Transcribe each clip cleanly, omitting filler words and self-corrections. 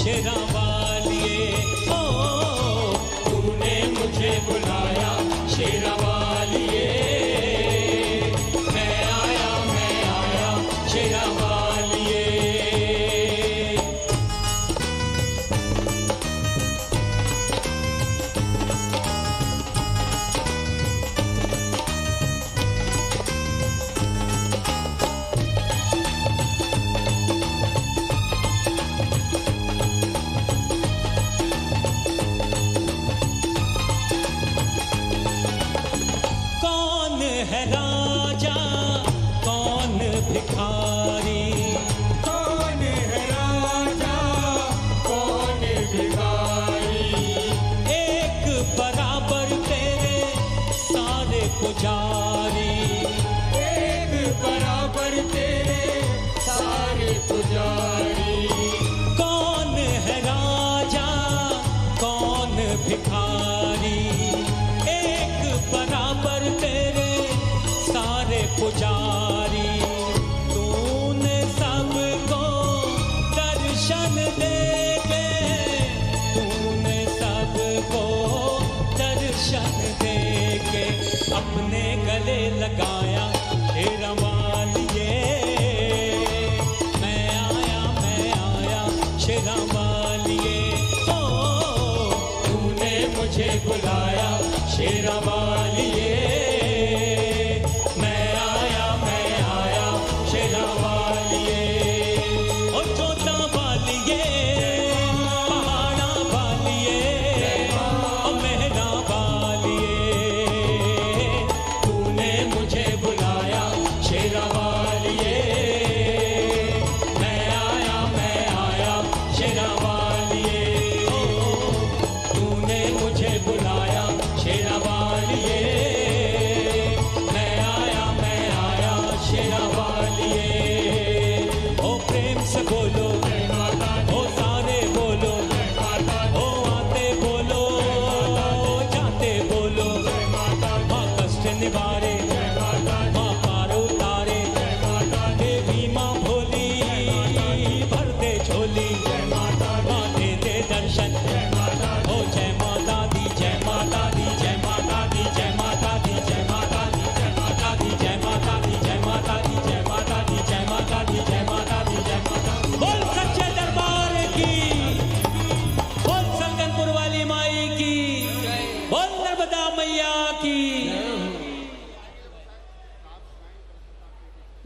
शेरा वालिए। ओ तूने मुझे बुलाया शेरा वालिए, मैं आया शेरा वालिए। है राजा कौन भिखारी, कौन है राजा कौन भिखारी, एक बराबर तेरे सारे पुजारी, एक बराबर तेरे सारे पुजारी। कौन है राजा कौन भिखारी, एक बराबर तेरे सारे पुजारी। तूने सबको दर्शन देके, तूने सबको दर्शन देके अपने गले लगाया शेरा वालिए, मैं आया शेरा वालिए। ओ तूने मुझे बुलाया शेरा वालिए, मैं आया शेरा वालिए। ओ जोता वालिए, पहाड़ा वालिए, ओ मेहरा वालिए, तूने मुझे बुलाया शेरा वालिए, मैं आया शेरा वालिए। ओ तूने मुझे बुलाया शेरा वालिए, मैं आया शेरा वालिए। ओ प्रेम से बोलो, ओ सारे बोलो, ओ आते बोलो, जाते बोलो, माँ कष्ट निवारे, माँ पार उतारे, देवी माँ भोली भर दे झोली, माँ दे दे दर्शन। ओ जय माता दी, जय माता दी, जय माता दी, जय माता दी, जय माता दी, जय माता दी, जय माता दी, जय माता दी, जय माता दी, जय माता दी, जय माता दी, जय माता दी। बोल सच्चे दरबार की, बोल सल्तनपुर वाली माई की, बोल नर्मदा मैया की।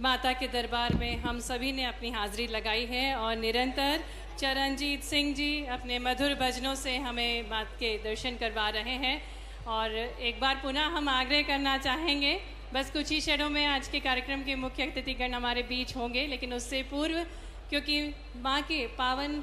माता के दरबार में हम सभी ने अपनी हाजिरी लगाई है और निरंतर चरणजीत सिंह जी अपने मधुर भजनों से हमें माता के दर्शन करवा रहे हैं। और एक बार पुनः हम आग्रह करना चाहेंगे, बस कुछ ही क्षणों में आज के कार्यक्रम के मुख्य अतिथिगण हमारे बीच होंगे, लेकिन उससे पूर्व क्योंकि माँ के पावन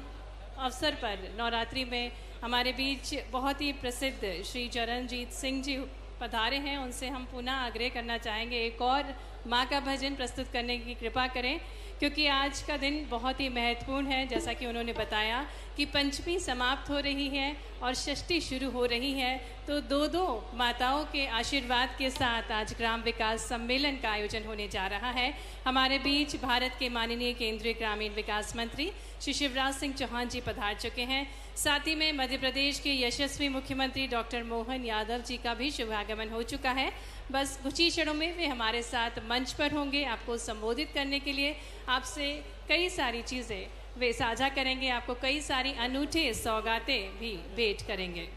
अवसर पर नवरात्रि में हमारे बीच बहुत ही प्रसिद्ध श्री चरणजीत सिंह जी पधारे हैं, उनसे हम पुनः आग्रह करना चाहेंगे एक और माँ का भजन प्रस्तुत करने की कृपा करें, क्योंकि आज का दिन बहुत ही महत्वपूर्ण है। जैसा कि उन्होंने बताया कि पंचमी समाप्त हो रही है और षष्ठी शुरू हो रही है, तो दो माताओं के आशीर्वाद के साथ आज ग्राम विकास सम्मेलन का आयोजन होने जा रहा है। हमारे बीच भारत के माननीय केंद्रीय ग्रामीण विकास मंत्री श्री शिवराज सिंह चौहान जी पधार चुके हैं। साथ ही में मध्य प्रदेश के यशस्वी मुख्यमंत्री डॉक्टर मोहन यादव जी का भी शुभागमन हो चुका है। बस कुछ ही क्षणों में वे हमारे साथ मंच पर होंगे आपको संबोधित करने के लिए। आपसे कई सारी चीज़ें वे साझा करेंगे, आपको कई सारी अनूठे सौगातें भी भेंट करेंगे।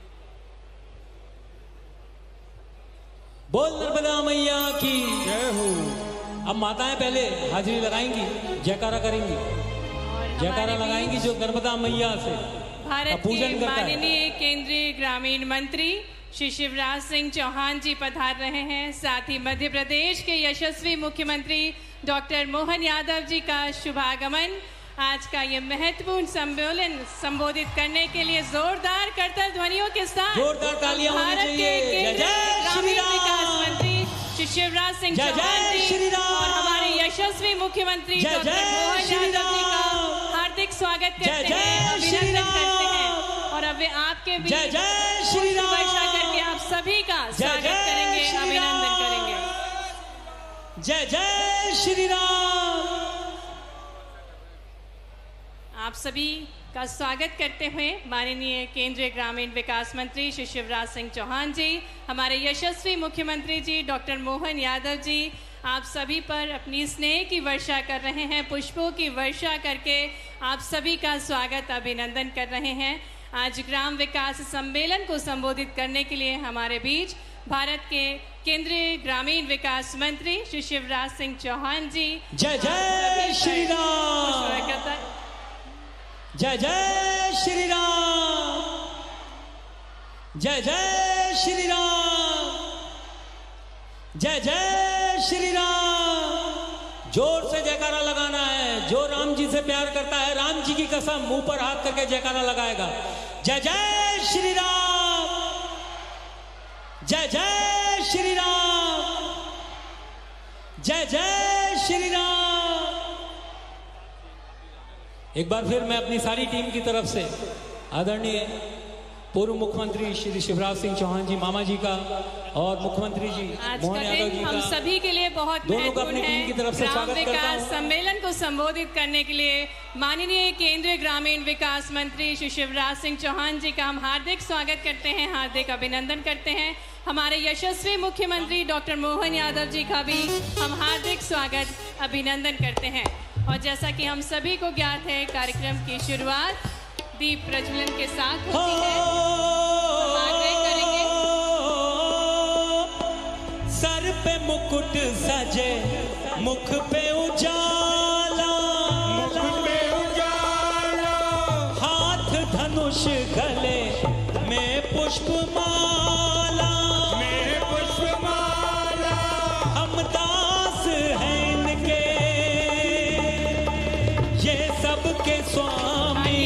बोल नर्मदा मैया की जय हो। अब माताएं पहले हाजिरी लगाएंगी, जयकारा करेंगी, जयकारा लगाएंगी जो नर्मदा मैया से भारत के माननीय केंद्रीय ग्रामीण मंत्री श्री शिवराज सिंह चौहान जी पधार रहे हैं। साथ ही मध्य प्रदेश के यशस्वी मुख्यमंत्री डॉक्टर मोहन यादव जी का शुभागमन। आज का ये महत्वपूर्ण सम्मेलन संबोधित करने के लिए जोरदार करतल ध्वनियों के साथ जोरदार तालियां होनी भारत के चाहिए। ग्रामीण विकास मंत्री श्री शिवराज सिंह चौहान जी और हमारे यशस्वी मुख्यमंत्री डॉक्टर मोहन यादव जी का हार्दिक स्वागत करते हैं, अभिनंदन करते हैं और अब वे आपके बीच वर्षा करके आप सभी का स्वागत करेंगे, अभिनंदन करेंगे। जय जय श्री राम। आप सभी का स्वागत करते हुए माननीय केंद्रीय ग्रामीण विकास मंत्री श्री शिवराज सिंह चौहान जी, हमारे यशस्वी मुख्यमंत्री जी डॉक्टर मोहन यादव जी आप सभी पर अपनी स्नेह की वर्षा कर रहे हैं, पुष्पों की वर्षा करके आप सभी का स्वागत अभिनंदन कर रहे हैं। आज ग्राम विकास सम्मेलन को संबोधित करने के लिए हमारे बीच भारत के केंद्रीय ग्रामीण विकास मंत्री श्री शिवराज सिंह चौहान जी। जय जय श्री राम, जय जय श्री राम, जय जय श्री राम, जय जय श्री राम। जोर से जयकारा लगाना है। जो राम जी से प्यार करता है, राम जी की कसम, मुंह पर हाथ करके जयकारा लगाएगा। जय जय श्री राम, जय जय श्री राम, जय जय श्री राम। एक बार फिर मैं अपनी सारी टीम की तरफ से आदरणीय पूर्व मुख्यमंत्री श्री शिवराज सिंह चौहान जी मामा जी का और मुख्यमंत्री जी मोहन यादव जी हम का सभी के लिए बहुत दोनों का महत्वपूर्ण अपनी टीम की तरफ से है। ग्राम स्वागत करता विकास हूं। सम्मेलन को संबोधित करने के लिए माननीय केंद्रीय ग्रामीण विकास मंत्री श्री शिवराज सिंह चौहान जी का हम हार्दिक स्वागत करते हैं, हार्दिक अभिनंदन करते हैं। हमारे यशस्वी मुख्यमंत्री डॉक्टर मोहन यादव जी का भी हम हार्दिक स्वागत अभिनंदन करते हैं। और जैसा कि हम सभी को ज्ञात है, कार्यक्रम की शुरुआत दीप प्रज्वलन के साथ होती है। हम आग्रह करेंगे सर पे मुकुट सजे, मुख पे उजाला, मुख पे उजाला, हाथ धनुष गले में पुष्पमाला, में पुष्पमाला, हम दास हैं इनके, ये सबके स्वामी।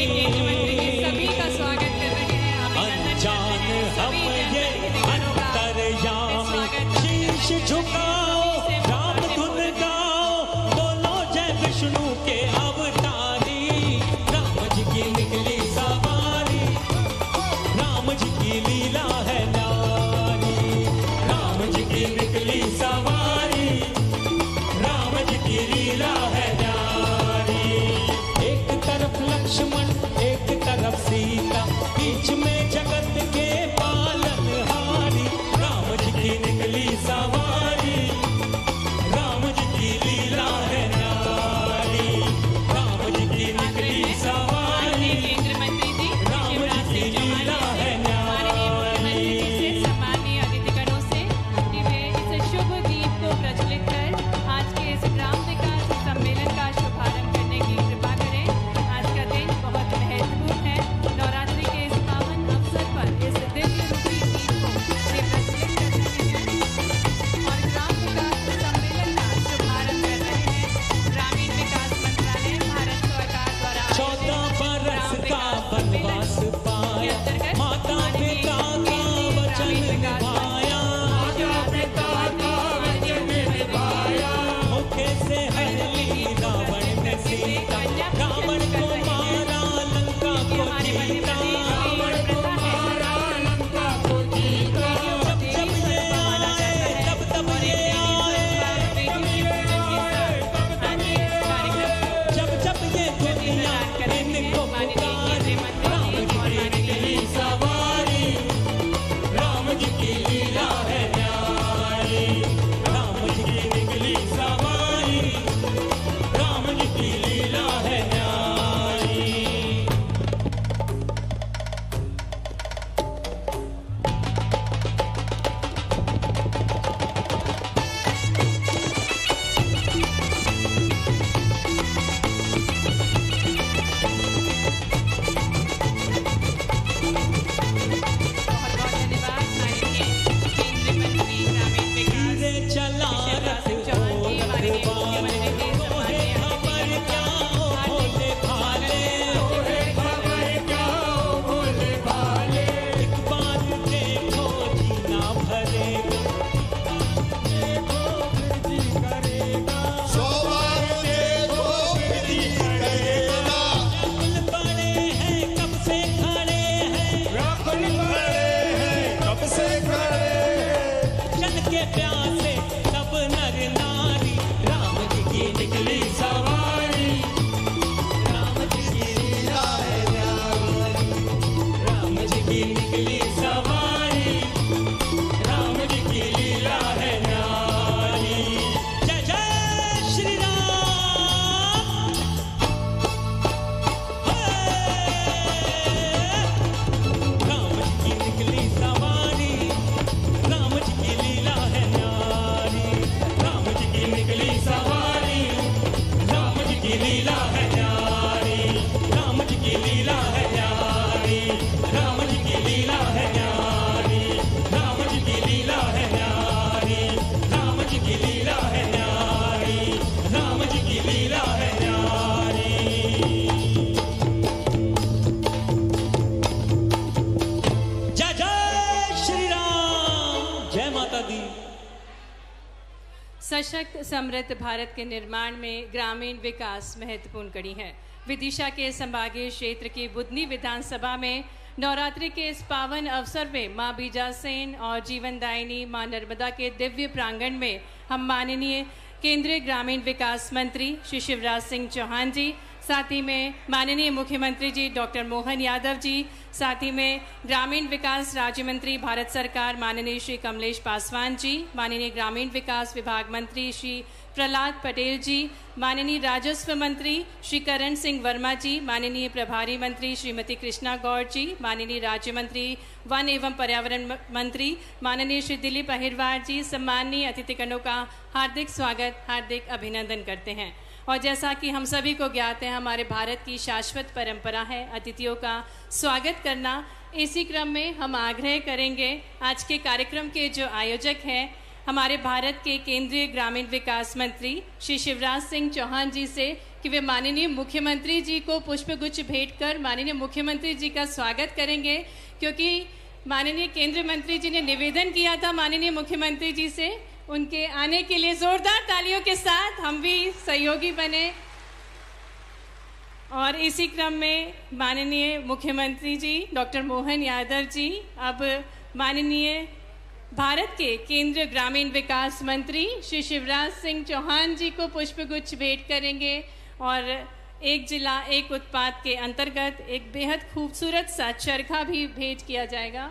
सभी का स्वागत कर रहे हैं, अनजान हम ये अंतर्यामी, शीश झुकाओ, राम धुन गाओ, बोलो जय विष्णु के अवतारी। राम जी की निकली सवारी, राम जी की लीला है नारी, राम जी की निकली सवारी, राम जी की लीला है नारी। एक तरफ लक्ष्मण, एक तरफ सीता, बीच में जगत के पालनहारी। राम जी की निकली सवारी, राम जी की लीला है नारी, राम जी की निकली सवारी, केंद्रीय मंत्री जी राम शिवराज जी की सिंह चौहान लीला जी है माननीय मुख्यमंत्री जी से सम्मानीय अतिथिगणों से कि वे इस शुभ दीप को प्रज्वलित कर आज के इस ग्राम विकास सम्मेलन का शुभारंभ करने की कृपा करें। आज का दिन बहुत महत्वपूर्ण है। नवरात्रि के इस पावन सशक्त समृद्ध भारत के निर्माण में ग्रामीण विकास महत्वपूर्ण कड़ी है। विदिशा के संभागीय क्षेत्र की बुधनी विधानसभा में नवरात्रि के इस पावन अवसर में मां बीजासेन और जीवनदायिनी मां नर्मदा के दिव्य प्रांगण में हम माननीय केंद्रीय ग्रामीण विकास मंत्री श्री शिवराज सिंह चौहान जी, साथ ही में माननीय मुख्यमंत्री जी डॉक्टर मोहन यादव जी, साथ ही में ग्रामीण विकास राज्य मंत्री भारत सरकार माननीय श्री कमलेश पासवान जी, माननीय ग्रामीण विकास विभाग मंत्री श्री प्रहलाद पटेल जी, माननीय राजस्व मंत्री श्री करण सिंह वर्मा जी, माननीय प्रभारी मंत्री श्रीमती कृष्णा गौड़ जी, माननीय राज्य मंत्री वन एवं पर्यावरण मंत्री माननीय श्री दिलीप अहिरवार जी, सम्माननीय अतिथिगणों का हार्दिक स्वागत, हार्दिक अभिनंदन करते हैं। और जैसा कि हम सभी को ज्ञात है, हमारे भारत की शाश्वत परंपरा है अतिथियों का स्वागत करना। इसी क्रम में हम आग्रह करेंगे आज के कार्यक्रम के जो आयोजक हैं हमारे भारत के केंद्रीय ग्रामीण विकास मंत्री श्री शिवराज सिंह चौहान जी से कि वे माननीय मुख्यमंत्री जी को पुष्पगुच्छ भेंट कर माननीय मुख्यमंत्री जी का स्वागत करेंगे, क्योंकि माननीय केंद्रीय मंत्री जी ने निवेदन किया था माननीय मुख्यमंत्री जी से उनके आने के लिए। जोरदार तालियों के साथ हम भी सहयोगी बने। और इसी क्रम में माननीय मुख्यमंत्री जी डॉक्टर मोहन यादव जी अब माननीय भारत के केंद्रीय ग्रामीण विकास मंत्री श्री शिवराज सिंह चौहान जी को पुष्पगुच्छ भेंट करेंगे और एक जिला एक उत्पाद के अंतर्गत एक बेहद खूबसूरत सा चरखा भी भेंट किया जाएगा।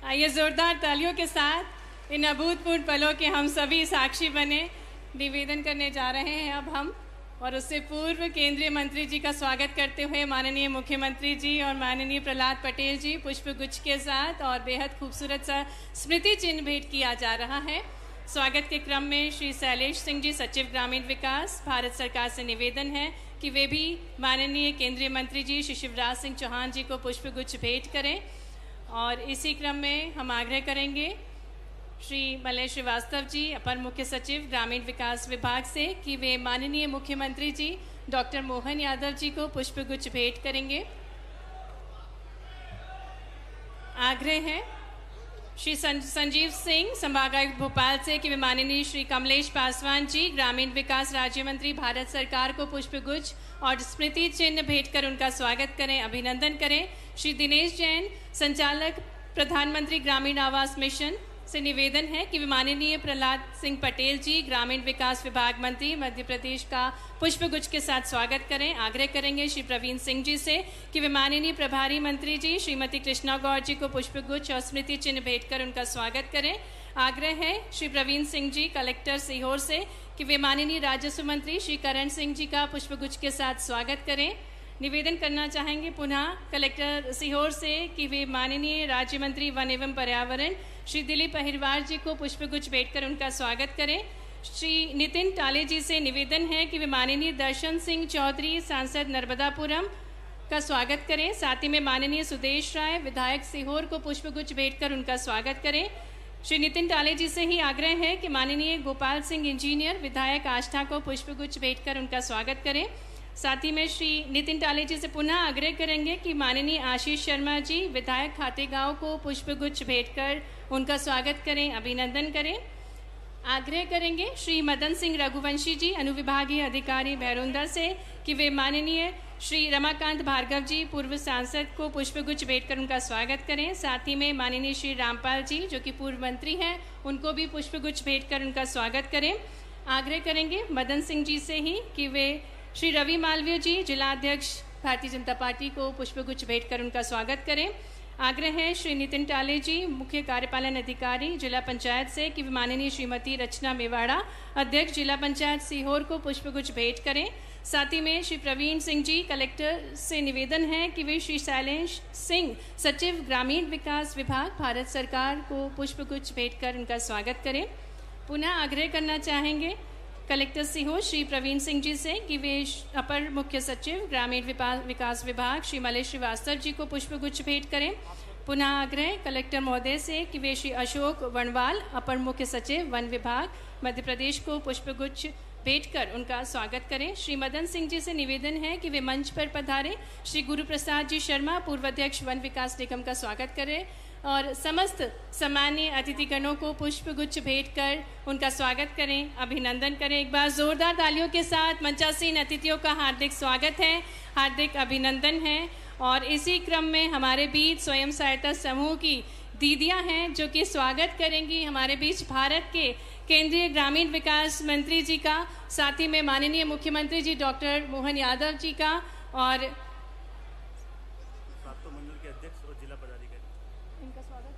आइए जोरदार तालियों के साथ इन अभूतपूर्व पलों के हम सभी साक्षी बने। निवेदन करने जा रहे हैं अब हम, और उससे पूर्व केंद्रीय मंत्री जी का स्वागत करते हुए माननीय मुख्यमंत्री जी और माननीय प्रहलाद पटेल जी पुष्पगुच्छ के साथ और बेहद खूबसूरत सा स्मृति चिन्ह भेंट किया जा रहा है। स्वागत के क्रम में श्री शैलेश सिंह जी सचिव ग्रामीण विकास भारत सरकार से निवेदन है कि वे भी माननीय केंद्रीय मंत्री जी श्री शिवराज सिंह चौहान जी को पुष्पगुच्छ भेंट करें। और इसी क्रम में हम आग्रह करेंगे श्री मलय श्रीवास्तव जी अपर मुख्य सचिव ग्रामीण विकास विभाग से कि वे माननीय मुख्यमंत्री जी डॉक्टर मोहन यादव जी को पुष्पगुच्छ भेंट करेंगे। आग्रह है श्री संजीव सिंह संभागायुक्त भोपाल से कि वे माननीय श्री कमलेश पासवान जी ग्रामीण विकास राज्य मंत्री भारत सरकार को पुष्पगुच्छ और स्मृति चिन्ह भेंट कर उनका स्वागत करें, अभिनंदन करें। श्री दिनेश जैन संचालक प्रधानमंत्री ग्रामीण आवास मिशन से निवेदन है कि वे माननीय प्रहलाद सिंह पटेल जी ग्रामीण विकास विभाग मंत्री मध्य प्रदेश का पुष्पगुच्छ के साथ स्वागत करें। आग्रह करेंगे श्री प्रवीण सिंह जी से कि वे माननीय प्रभारी मंत्री जी श्रीमती कृष्णा गौड़ जी को पुष्पगुच्छ और स्मृति चिन्ह भेंट कर उनका स्वागत करें। आग्रह है श्री प्रवीण सिंह जी कलेक्टर सीहोर से कि वे माननीय राजस्व मंत्री श्री करण सिंह जी का पुष्पगुच्छ के साथ स्वागत करें। निवेदन करना चाहेंगे पुनः कलेक्टर सीहोर से कि वे माननीय राज्य मंत्री वन एवं पर्यावरण श्री दिलीप अहिरवार जी को पुष्पगुच्छ भेंट कर उनका स्वागत करें। श्री नितिन टाले जी से निवेदन है कि वे माननीय दर्शन सिंह चौधरी सांसद नर्मदापुरम का स्वागत करें। साथ ही में माननीय सुदेश राय विधायक सीहोर को पुष्पगुच्छ भेंट कर उनका स्वागत करें। श्री नितिन टाले जी से ही आग्रह है कि माननीय गोपाल सिंह इंजीनियर विधायक आष्ठा को पुष्पगुच्छ भेंट कर उनका स्वागत करें। साथ ही में श्री नितिन टाले जी से पुनः आग्रह करेंगे कि माननीय आशीष शर्मा जी विधायक खातेगांव को पुष्पगुच्छ भेंट कर उनका स्वागत करें, अभिनंदन करें। आग्रह करेंगे श्री मदन सिंह रघुवंशी जी अनुविभागीय अधिकारी भैरोंदा से कि वे माननीय श्री रमाकांत भार्गव जी पूर्व सांसद को पुष्पगुच्छ भेंट कर उनका स्वागत करें। साथ ही में माननीय श्री रामपाल जी जो कि पूर्व मंत्री हैं उनको भी पुष्पगुच्छ भेंट कर उनका स्वागत करें। आग्रह करेंगे मदन सिंह जी से ही कि वे श्री रवि मालवीय जी जिलाध्यक्ष भारतीय जनता पार्टी को पुष्पगुच्छ भेंट कर उनका स्वागत करें। आग्रह है श्री नितिन टाले जी मुख्य कार्यपालन अधिकारी जिला पंचायत से कि माननीय श्रीमती रचना मेवाड़ा अध्यक्ष जिला पंचायत सीहोर को पुष्पगुच्छ भेंट करें। साथ ही में श्री प्रवीण सिंह जी कलेक्टर से निवेदन है कि वे श्री शैलेश सिंह सचिव ग्रामीण विकास विभाग भारत सरकार को पुष्पगुच्छ भेंट कर उनका स्वागत करें। पुनः आग्रह करना चाहेंगे कलेक्टर सीहोर श्री प्रवीण सिंह जी से कि वे अपर मुख्य सचिव ग्रामीण विकास विभाग श्री मलय श्रीवास्तव जी को पुष्पगुच्छ भेंट करें। पुनः आग्रह कलेक्टर महोदय से कि वे श्री अशोक वनवाल अपर मुख्य सचिव वन विभाग मध्य प्रदेश को पुष्पगुच्छ भेंट कर उनका स्वागत करें। श्री मदन सिंह जी से निवेदन है कि वे मंच पर पधारें। श्री गुरु प्रसाद जी शर्मा पूर्व अध्यक्ष वन विकास निगम का स्वागत करें। और समस्त सम्मानीय अतिथिगणों को पुष्पगुच्छ भेंट कर उनका स्वागत करें, अभिनंदन करें। एक बार जोरदार तालियों के साथ मंचासीन अतिथियों का हार्दिक स्वागत है, हार्दिक अभिनंदन है। और इसी क्रम में हमारे बीच स्वयं सहायता समूह की दीदियां हैं जो कि स्वागत करेंगी हमारे बीच भारत के केंद्रीय ग्रामीण विकास मंत्री जी का, साथ ही में माननीय मुख्यमंत्री जी डॉक्टर मोहन यादव जी का और मंडल के अध्यक्ष और जिला पदाधिकारी। इनका स्वागत।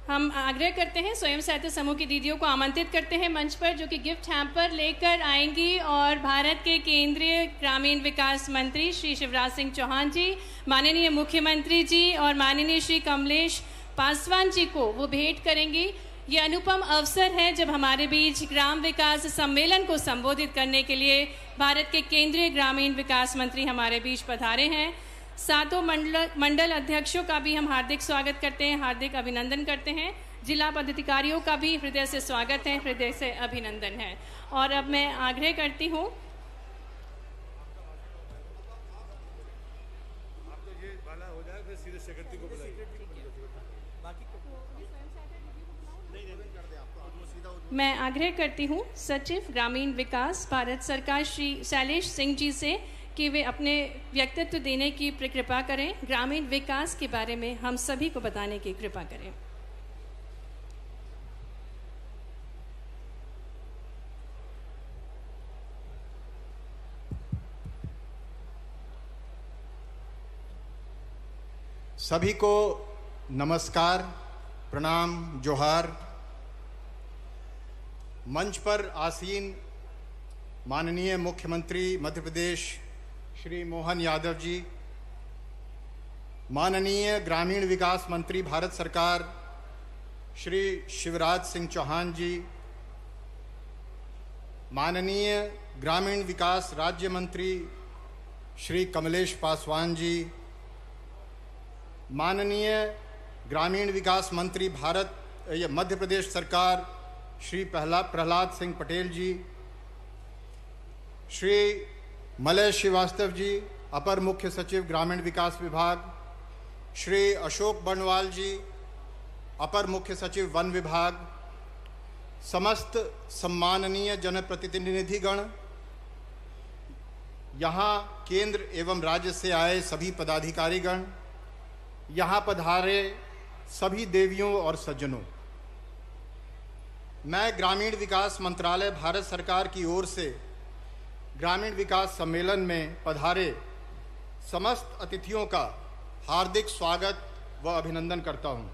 हम आग्रह करते हैं स्वयं सहायता समूह की दीदियों को आमंत्रित करते हैं मंच पर, जो कि गिफ्ट हैम्पर लेकर आएंगी और भारत के केंद्रीय ग्रामीण विकास मंत्री श्री शिवराज सिंह चौहान जी, माननीय मुख्यमंत्री जी और माननीय श्री कमलेश पासवान जी को वो भेंट करेंगी। ये अनुपम अवसर है जब हमारे बीच ग्राम विकास सम्मेलन को संबोधित करने के लिए भारत के केंद्रीय ग्रामीण विकास मंत्री हमारे बीच पधारे हैं। सातों मंडल अध्यक्षों का भी हम हार्दिक स्वागत करते हैं, हार्दिक अभिनंदन करते हैं। जिला पदाधिकारियों का भी हृदय से स्वागत है, हृदय से अभिनंदन है। और अब मैं आग्रह करती हूँ सचिव ग्रामीण विकास भारत सरकार श्री शैलेश सिंह जी से कि वे अपने व्यक्तित्व देने की कृपा करें, ग्रामीण विकास के बारे में हम सभी को बताने की कृपा करें। सभी को नमस्कार, प्रणाम, जोहार। मंच पर आसीन माननीय मुख्यमंत्री मध्य प्रदेश श्री मोहन यादव जी, माननीय ग्रामीण विकास मंत्री भारत सरकार श्री शिवराज सिंह चौहान जी, माननीय ग्रामीण विकास राज्य मंत्री श्री कमलेश पासवान जी, माननीय ग्रामीण विकास मंत्री मध्य प्रदेश सरकार श्री प्रहलाद सिंह पटेल जी, श्री मलय श्रीवास्तव जी, अपर मुख्य सचिव ग्रामीण विकास विभाग, श्री अशोक बर्णवाल जी, अपर मुख्य सचिव वन विभाग, समस्त सम्माननीय जनप्रतिनिधिगण, यहाँ केंद्र एवं राज्य से आए सभी पदाधिकारीगण, यहाँ पधारे सभी देवियों और सज्जनों, मैं ग्रामीण विकास मंत्रालय भारत सरकार की ओर से ग्रामीण विकास सम्मेलन में पधारे समस्त अतिथियों का हार्दिक स्वागत व अभिनंदन करता हूँ।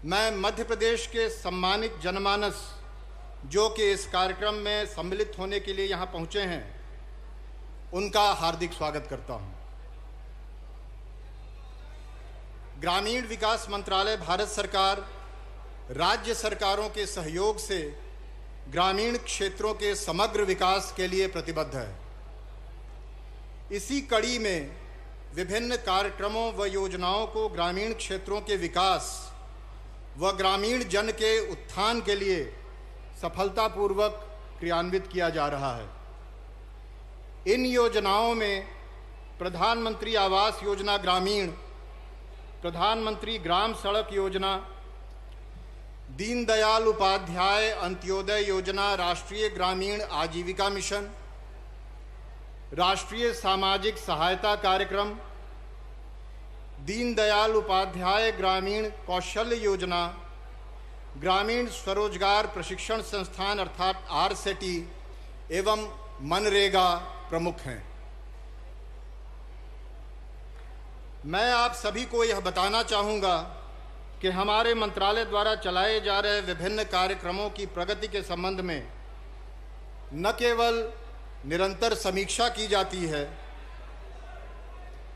मैं मध्य प्रदेश के सम्मानित जनमानस जो कि इस कार्यक्रम में सम्मिलित होने के लिए यहाँ पहुँचे हैं, उनका हार्दिक स्वागत करता हूँ। ग्रामीण विकास मंत्रालय भारत सरकार राज्य सरकारों के सहयोग से ग्रामीण क्षेत्रों के समग्र विकास के लिए प्रतिबद्ध है। इसी कड़ी में विभिन्न कार्यक्रमों व योजनाओं को ग्रामीण क्षेत्रों के विकास व ग्रामीण जन के उत्थान के लिए सफलतापूर्वक क्रियान्वित किया जा रहा है। इन योजनाओं में प्रधानमंत्री आवास योजना ग्रामीण, प्रधानमंत्री ग्राम सड़क योजना, दीनदयाल उपाध्याय अंत्योदय योजना, राष्ट्रीय ग्रामीण आजीविका मिशन, राष्ट्रीय सामाजिक सहायता कार्यक्रम, दीनदयाल उपाध्याय ग्रामीण कौशल्य योजना, ग्रामीण स्वरोजगार प्रशिक्षण संस्थान अर्थात आरसेटी एवं मनरेगा प्रमुख हैं। मैं आप सभी को यह बताना चाहूँगा कि हमारे मंत्रालय द्वारा चलाए जा रहे विभिन्न कार्यक्रमों की प्रगति के संबंध में न केवल निरंतर समीक्षा की जाती है,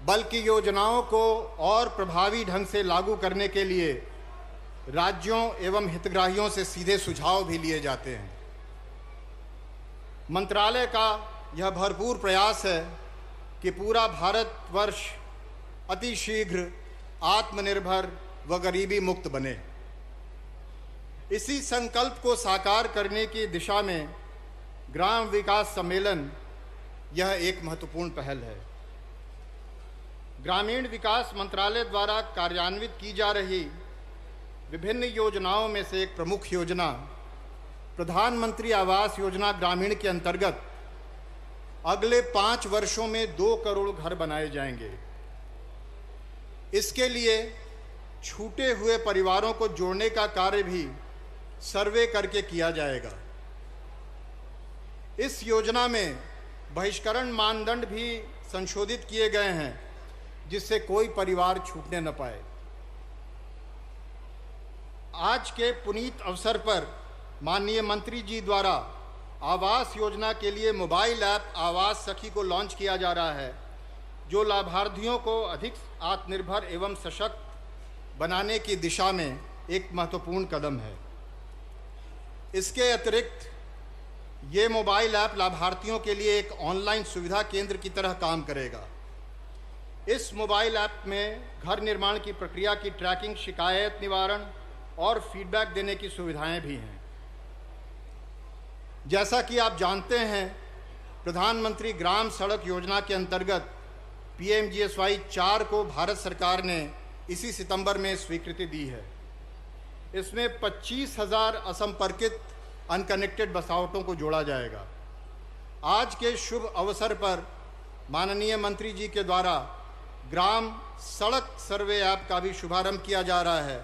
बल्कि योजनाओं को और प्रभावी ढंग से लागू करने के लिए राज्यों एवं हितग्राहियों से सीधे सुझाव भी लिए जाते हैं। मंत्रालय का यह भरपूर प्रयास है कि पूरा भारतवर्ष अतिशीघ्र आत्मनिर्भर व गरीबी मुक्त बने। इसी संकल्प को साकार करने की दिशा में ग्राम विकास सम्मेलन यह एक महत्वपूर्ण पहल है। ग्रामीण विकास मंत्रालय द्वारा कार्यान्वित की जा रही विभिन्न योजनाओं में से एक प्रमुख योजना प्रधानमंत्री आवास योजना ग्रामीण के अंतर्गत अगले 5 वर्षों में 2 करोड़ घर बनाए जाएंगे। इसके लिए छूटे हुए परिवारों को जोड़ने का कार्य भी सर्वे करके किया जाएगा। इस योजना में बहिष्करण मानदंड भी संशोधित किए गए हैं, जिससे कोई परिवार छूटने न पाए। आज के पुनीत अवसर पर माननीय मंत्री जी द्वारा आवास योजना के लिए मोबाइल ऐप आवास सखी को लॉन्च किया जा रहा है, जो लाभार्थियों को अधिक आत्मनिर्भर एवं सशक्त बनाने की दिशा में एक महत्वपूर्ण कदम है। इसके अतिरिक्त ये मोबाइल ऐप लाभार्थियों के लिए एक ऑनलाइन सुविधा केंद्र की तरह काम करेगा। इस मोबाइल ऐप में घर निर्माण की प्रक्रिया की ट्रैकिंग, शिकायत निवारण और फीडबैक देने की सुविधाएं भी हैं। जैसा कि आप जानते हैं, प्रधानमंत्री ग्राम सड़क योजना के अंतर्गत PMGSY 4 को भारत सरकार ने इसी सितंबर में स्वीकृति दी है। इसमें 25,000 असंपर्कित अनकनेक्टेड बसावटों को जोड़ा जाएगा। आज के शुभ अवसर पर माननीय मंत्री जी के द्वारा ग्राम सड़क सर्वे ऐप का भी शुभारंभ किया जा रहा है,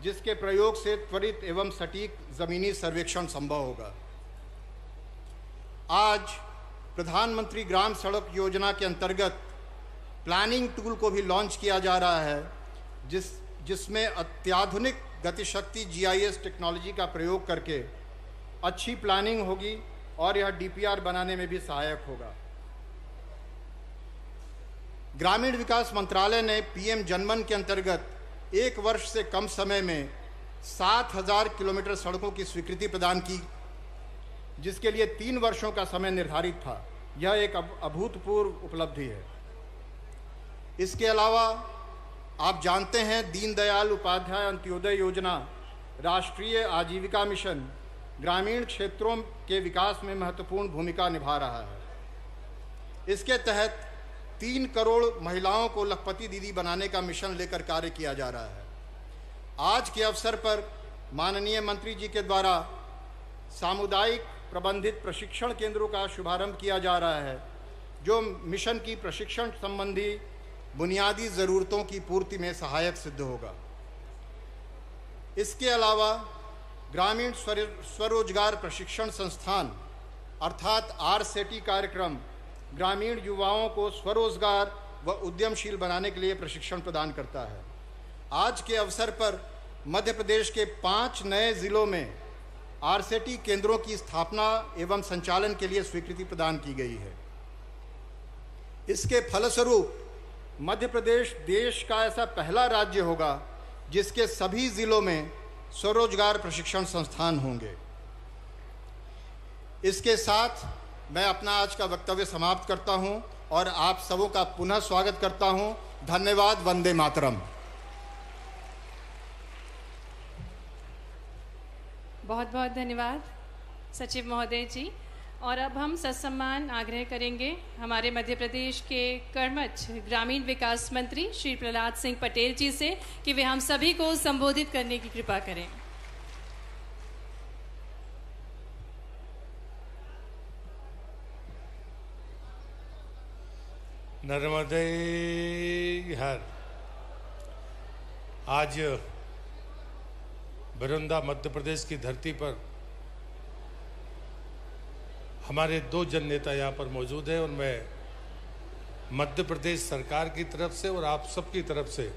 जिसके प्रयोग से त्वरित एवं सटीक ज़मीनी सर्वेक्षण संभव होगा। आज प्रधानमंत्री ग्राम सड़क योजना के अंतर्गत प्लानिंग टूल को भी लॉन्च किया जा रहा है, जिसमें अत्याधुनिक गतिशक्ति GIS टेक्नोलॉजी का प्रयोग करके अच्छी प्लानिंग होगी और यह DPR बनाने में भी सहायक होगा। ग्रामीण विकास मंत्रालय ने PM जनमन के अंतर्गत 1 वर्ष से कम समय में 7,000 किलोमीटर सड़कों की स्वीकृति प्रदान की, जिसके लिए 3 वर्षों का समय निर्धारित था। यह एक अभूतपूर्व उपलब्धि है। इसके अलावा आप जानते हैं, दीनदयाल उपाध्याय अंत्योदय योजना राष्ट्रीय आजीविका मिशन ग्रामीण क्षेत्रों के विकास में महत्वपूर्ण भूमिका निभा रहा है। इसके तहत 3 करोड़ महिलाओं को लखपति दीदी बनाने का मिशन लेकर कार्य किया जा रहा है। आज के अवसर पर माननीय मंत्री जी के द्वारा सामुदायिक प्रबंधित प्रशिक्षण केंद्रों का शुभारंभ किया जा रहा है, जो मिशन की प्रशिक्षण संबंधी बुनियादी ज़रूरतों की पूर्ति में सहायक सिद्ध होगा। इसके अलावा ग्रामीण स्वरोजगार प्रशिक्षण संस्थान अर्थात RSETI कार्यक्रम ग्रामीण युवाओं को स्वरोजगार व उद्यमशील बनाने के लिए प्रशिक्षण प्रदान करता है। आज के अवसर पर मध्य प्रदेश के 5 नए जिलों में RSETI केंद्रों की स्थापना एवं संचालन के लिए स्वीकृति प्रदान की गई है। इसके फलस्वरूप मध्य प्रदेश देश का ऐसा पहला राज्य होगा जिसके सभी जिलों में स्वरोजगार प्रशिक्षण संस्थान होंगे। इसके साथ मैं अपना आज का वक्तव्य समाप्त करता हूं और आप सबों का पुनः स्वागत करता हूं। धन्यवाद। वंदे मातरम। बहुत बहुत धन्यवाद सचिव महोदय जी। और अब हम सत्सम्मान आग्रह करेंगे हमारे मध्य प्रदेश के कर्मठ ग्रामीण विकास मंत्री श्री प्रहलाद सिंह पटेल जी से कि वे हम सभी को संबोधित करने की कृपा करें। नर्मदे हर। आज बरौंदा मध्य प्रदेश की धरती पर हमारे 2 जन नेता यहाँ पर मौजूद हैं और मैं मध्य प्रदेश सरकार की तरफ से और आप सबकी तरफ से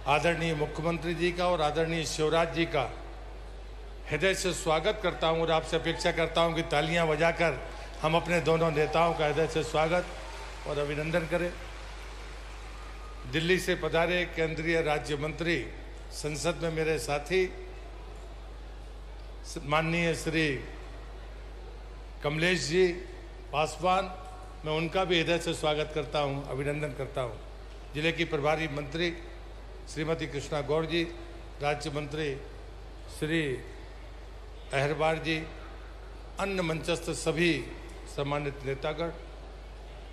आदरणीय मुख्यमंत्री जी का और आदरणीय शिवराज जी का हृदय से स्वागत करता हूँ और आपसे अपेक्षा करता हूँ कि तालियां बजाकर हम अपने दोनों नेताओं का हृदय से स्वागत और अभिनंदन करें। दिल्ली से पधारे केंद्रीय राज्य मंत्री, संसद में मेरे साथी माननीय श्री कमलेश जी पासवान, मैं उनका भी हृदय से स्वागत करता हूं, अभिनंदन करता हूं। जिले की प्रभारी मंत्री श्रीमती कृष्णा गौड़ जी, राज्य मंत्री श्री अहरवार जी, अन्य मंचस्थ सभी सम्मानित नेतागण,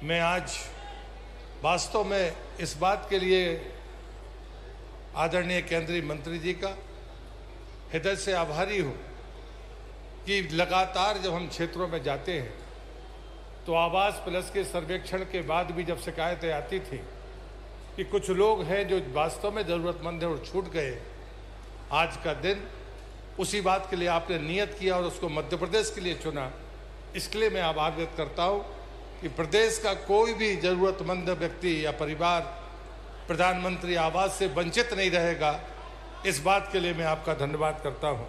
मैं आज वास्तव में इस बात के लिए आदरणीय केंद्रीय मंत्री जी का हृदय से आभारी हूँ कि लगातार जब हम क्षेत्रों में जाते हैं तो आवास प्लस के सर्वेक्षण के बाद भी जब शिकायतें आती थी कि कुछ लोग हैं जो वास्तव में ज़रूरतमंद हैं और छूट गए, आज का दिन उसी बात के लिए आपने नियत किया और उसको मध्य प्रदेश के लिए चुना। इसके लिए मैं आभार व्यक्त करता हूँ कि प्रदेश का कोई भी ज़रूरतमंद व्यक्ति या परिवार प्रधानमंत्री आवास से वंचित नहीं रहेगा। इस बात के लिए मैं आपका धन्यवाद करता हूँ।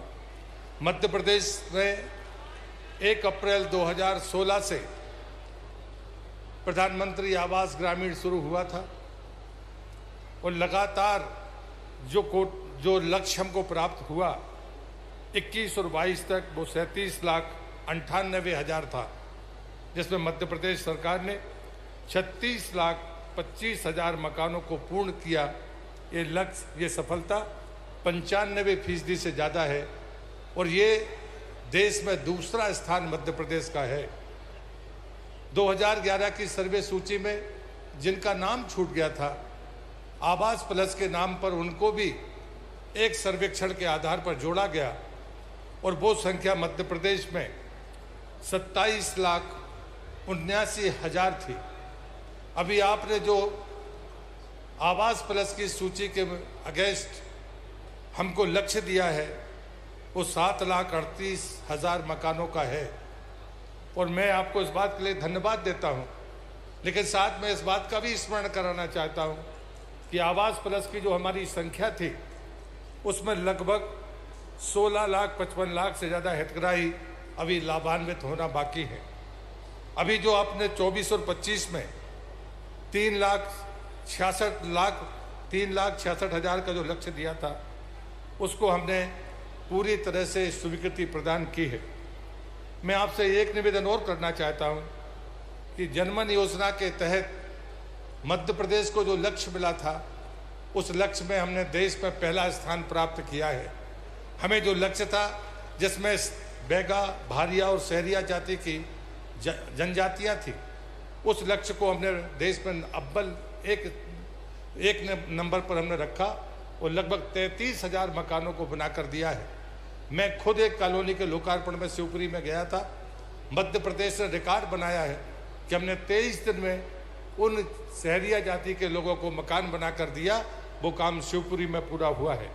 मध्य प्रदेश में 1 अप्रैल 2016 से प्रधानमंत्री आवास ग्रामीण शुरू हुआ था और लगातार जो लक्ष्य हमको प्राप्त हुआ 21 और 22 तक वो 37,98,000 था, जिसमें मध्य प्रदेश सरकार ने 36,25,000 मकानों को पूर्ण किया। ये लक्ष्य, ये सफलता 95% से ज़्यादा है और ये देश में दूसरा स्थान मध्य प्रदेश का है। 2011 की सर्वे सूची में जिनका नाम छूट गया था, आवास प्लस के नाम पर उनको भी एक सर्वेक्षण के आधार पर जोड़ा गया और वो संख्या मध्य प्रदेश में 27,79,000 थी। अभी आपने जो आवास प्लस की सूची के अगेंस्ट हमको लक्ष्य दिया है वो 7,38,000 मकानों का है और मैं आपको इस बात के लिए धन्यवाद देता हूं। लेकिन साथ में इस बात का भी स्मरण कराना चाहता हूं कि आवास प्लस की जो हमारी संख्या थी उसमें लगभग 16,55,000 से ज़्यादा हितग्राही अभी लाभान्वित होना बाकी है। अभी जो आपने 24 और 25 में 3,66,000 का जो लक्ष्य दिया था उसको हमने पूरी तरह से स्वीकृति प्रदान की है। मैं आपसे एक निवेदन और करना चाहता हूं कि जनमन योजना के तहत मध्य प्रदेश को जो लक्ष्य मिला था उस लक्ष्य में हमने देश में पहला स्थान प्राप्त किया है। हमें जो लक्ष्य था जिसमें बैगा, भारिया और सहरिया जाति की जनजातियां थी, उस लक्ष्य को हमने देश में अव्वल एक नंबर पर हमने रखा और लगभग 33,000 मकानों को बनाकर दिया है। मैं खुद एक कॉलोनी के लोकार्पण में शिवपुरी में गया था। मध्य प्रदेश ने रिकॉर्ड बनाया है कि हमने 23 दिन में उन सहरिया जाति के लोगों को मकान बनाकर दिया। वो काम शिवपुरी में पूरा हुआ है।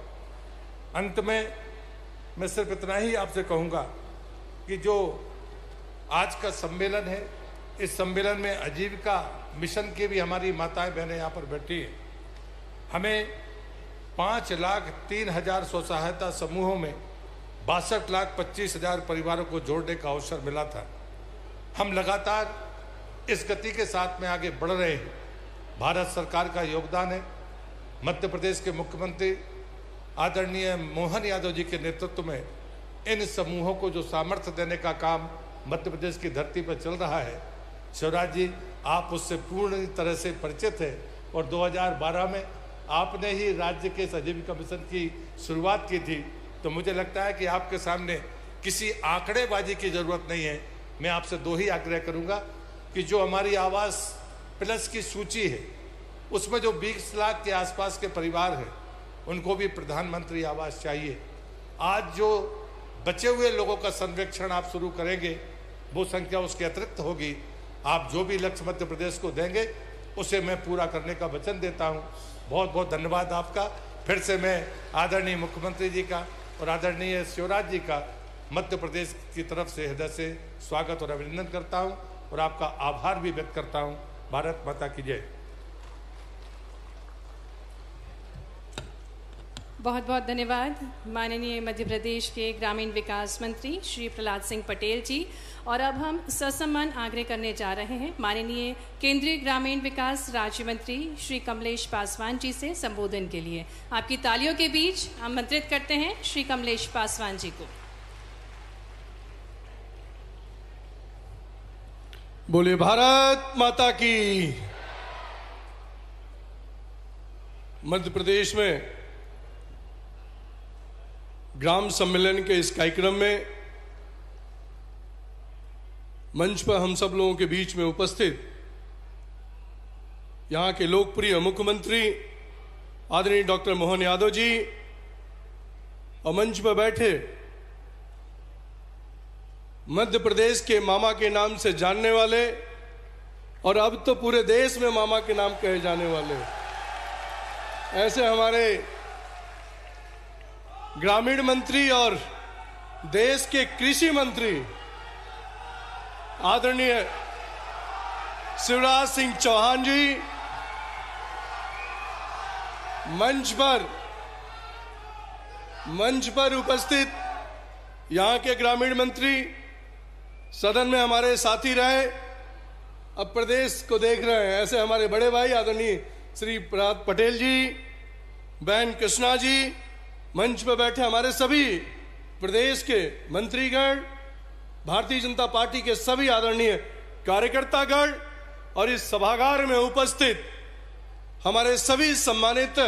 अंत में मैं सिर्फ इतना ही आपसे कहूँगा कि जो आज का सम्मेलन है, इस सम्मेलन में आजीविका मिशन की भी हमारी माताएं बहनें यहाँ पर बैठी हैं। हमें 5,03,000 स्वसहायता समूहों में 62,25,000 परिवारों को जोड़ने का अवसर मिला था। हम लगातार इस गति के साथ में आगे बढ़ रहे हैं। भारत सरकार का योगदान है। मध्य प्रदेश के मुख्यमंत्री आदरणीय मोहन यादव जी के नेतृत्व में इन समूहों को जो सामर्थ्य देने का काम मध्य प्रदेश की धरती पर चल रहा है, शिवराज जी आप उससे पूर्ण तरह से परिचित हैं और 2012 में आपने ही राज्य के आजीविका मिशन की शुरुआत की थी। तो मुझे लगता है कि आपके सामने किसी आंकड़ेबाजी की ज़रूरत नहीं है। मैं आपसे 2 ही आग्रह करूंगा कि जो हमारी आवास प्लस की सूची है उसमें जो 20 लाख के आसपास के परिवार हैं उनको भी प्रधानमंत्री आवास चाहिए। आज जो बचे हुए लोगों का सर्वेक्षण आप शुरू करेंगे वो संख्या उसके अतिरिक्त होगी। आप जो भी लक्ष्य मध्य प्रदेश को देंगे उसे मैं पूरा करने का वचन देता हूँ। बहुत बहुत धन्यवाद आपका। फिर से मैं आदरणीय मुख्यमंत्री जी का और आदरणीय शिवराज जी का मध्य प्रदेश की तरफ से हृदय से स्वागत और अभिनंदन करता हूँ और आपका आभार भी व्यक्त करता हूँ। भारत माता की जय। बहुत बहुत धन्यवाद माननीय मध्य प्रदेश के ग्रामीण विकास मंत्री श्री प्रहलाद सिंह पटेल जी। और अब हम ससम्मान आग्रह करने जा रहे हैं माननीय केंद्रीय ग्रामीण विकास राज्य मंत्री श्री कमलेश पासवान जी से संबोधन के लिए। आपकी तालियों के बीच आमंत्रित करते हैं श्री कमलेश पासवान जी को। बोले भारत माता की। मध्य प्रदेश में ग्राम सम्मेलन के इस कार्यक्रम में मंच पर हम सब लोगों के बीच में उपस्थित यहाँ के लोकप्रिय मुख्यमंत्री आदरणीय डॉक्टर मोहन यादव जी और मंच पर बैठे मध्य प्रदेश के मामा के नाम से जानने वाले और अब तो पूरे देश में मामा के नाम कहे जाने वाले ऐसे हमारे ग्रामीण मंत्री और देश के कृषि मंत्री आदरणीय शिवराज सिंह चौहान जी, मंच पर उपस्थित यहाँ के ग्रामीण मंत्री, सदन में हमारे साथी रहे, अब प्रदेश को देख रहे हैं ऐसे हमारे बड़े भाई आदरणीय श्री प्रहलाद पटेल जी, बहन कृष्णा जी, मंच पर बैठे हमारे सभी प्रदेश के मंत्रीगण, भारतीय जनता पार्टी के सभी आदरणीय कार्यकर्तागण और इस सभागार में उपस्थित हमारे सभी सम्मानित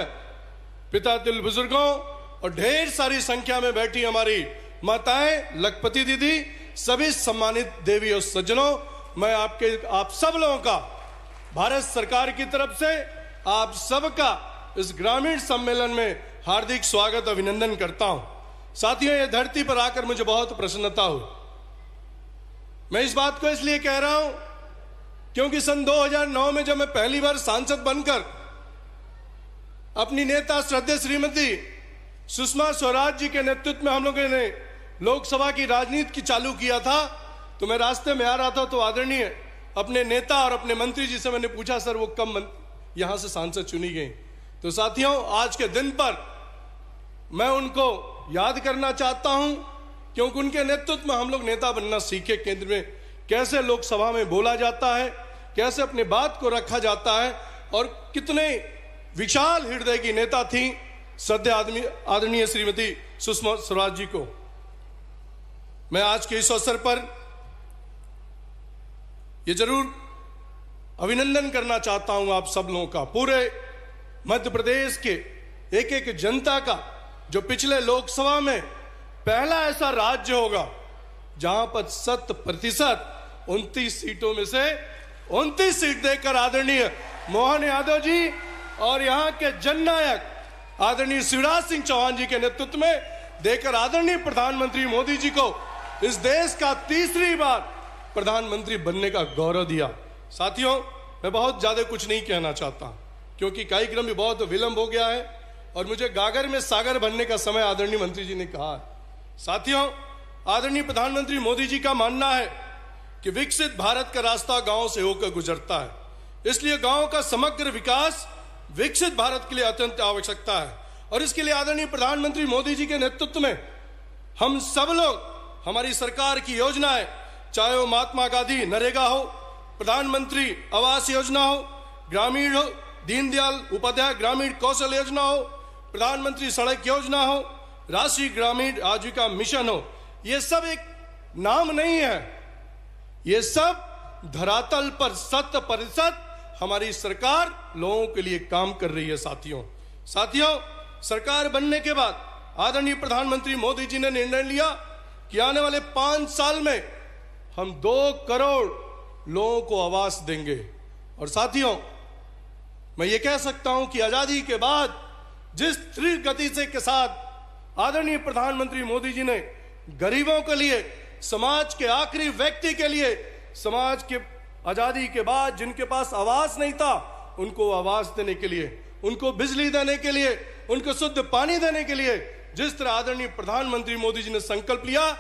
पिता तुल्य बुजुर्गों और ढेर सारी संख्या में बैठी हमारी माताएं, लखपति दीदी, सभी सम्मानित देवी और सज्जनों, मैं आप सब लोगों का भारत सरकार की तरफ से आप सबका इस ग्रामीण सम्मेलन में हार्दिक स्वागत अभिनंदन करता हूं। साथियों, ये धरती पर आकर मुझे बहुत प्रसन्नता हुई। मैं इस बात को इसलिए कह रहा हूं क्योंकि सन 2009 में जब मैं पहली बार सांसद बनकर अपनी नेता श्रद्धेय श्रीमती सुषमा स्वराज जी के नेतृत्व में हम लोगों ने लोकसभा की राजनीति की चालू किया था, तो मैं रास्ते में आ रहा था तो आदरणीय अपने नेता और अपने मंत्री जी से मैंने पूछा, सर वो कब यहां से सांसद चुनी गई? तो साथियों, आज के दिन पर मैं उनको याद करना चाहता हूं क्योंकि उनके नेतृत्व में हम लोग नेता बनना सीखे। केंद्र में कैसे लोकसभा में बोला जाता है, कैसे अपने बात को रखा जाता है और कितने विशाल हृदय की नेता थी श्रद्धेय आदरणीय श्रीमती सुषमा स्वराज जी को। मैं आज के इस अवसर पर यह जरूर अभिनंदन करना चाहता हूं आप सब लोगों का, पूरे मध्य प्रदेश के एक एक जनता का, जो पिछले लोकसभा में पहला ऐसा राज्य होगा जहां पर 100% 29 सीटों में से 29 सीट देकर आदरणीय मोहन यादव जी और यहां के जननायक आदरणीय शिवराज सिंह चौहान जी के नेतृत्व में देकर आदरणीय प्रधानमंत्री मोदी जी को इस देश का तीसरी बार प्रधानमंत्री बनने का गौरव दिया। साथियों, मैं बहुत ज्यादा कुछ नहीं कहना चाहता क्योंकि कार्यक्रम भी बहुत विलंब हो गया है और मुझे गागर में सागर बनने का समय आदरणीय मंत्री जी ने कहा है। साथियों, आदरणीय प्रधानमंत्री मोदी जी का मानना है कि विकसित भारत का रास्ता गांव से होकर गुजरता है, इसलिए गांव का समग्र विकास विकसित भारत के लिए अत्यंत आवश्यकता है और इसके लिए आदरणीय प्रधानमंत्री मोदी जी के नेतृत्व में हम सब लोग, हमारी सरकार की योजनाएं, चाहे वो महात्मा गांधी नरेगा हो, प्रधानमंत्री आवास योजना हो, ग्रामीण हो, दीनदयाल उपाध्याय ग्रामीण कौशल योजना हो, प्रधानमंत्री सड़क योजना हो, राष्ट्रीय ग्रामीण आजीविका मिशन हो, ये सब एक नाम नहीं है, ये सब धरातल पर 100% हमारी सरकार लोगों के लिए काम कर रही है। साथियों, सरकार बनने के बाद आदरणीय प्रधानमंत्री मोदी जी ने निर्णय लिया कि आने वाले 5 साल में हम 2 करोड़ लोगों को आवास देंगे। और साथियों, मैं ये कह सकता हूं कि आजादी के बाद जिस तीव्र गति से के साथ आदरणीय प्रधानमंत्री मोदी जी ने गरीबों के लिए, समाज के आखिरी व्यक्ति के लिए, समाज के आजादी के बाद जिनके पास आवास नहीं था उनको आवास देने के लिए, उनको बिजली देने के लिए, उनको शुद्ध पानी देने के लिए जिस तरह आदरणीय प्रधानमंत्री मोदी जी ने संकल्प लिया,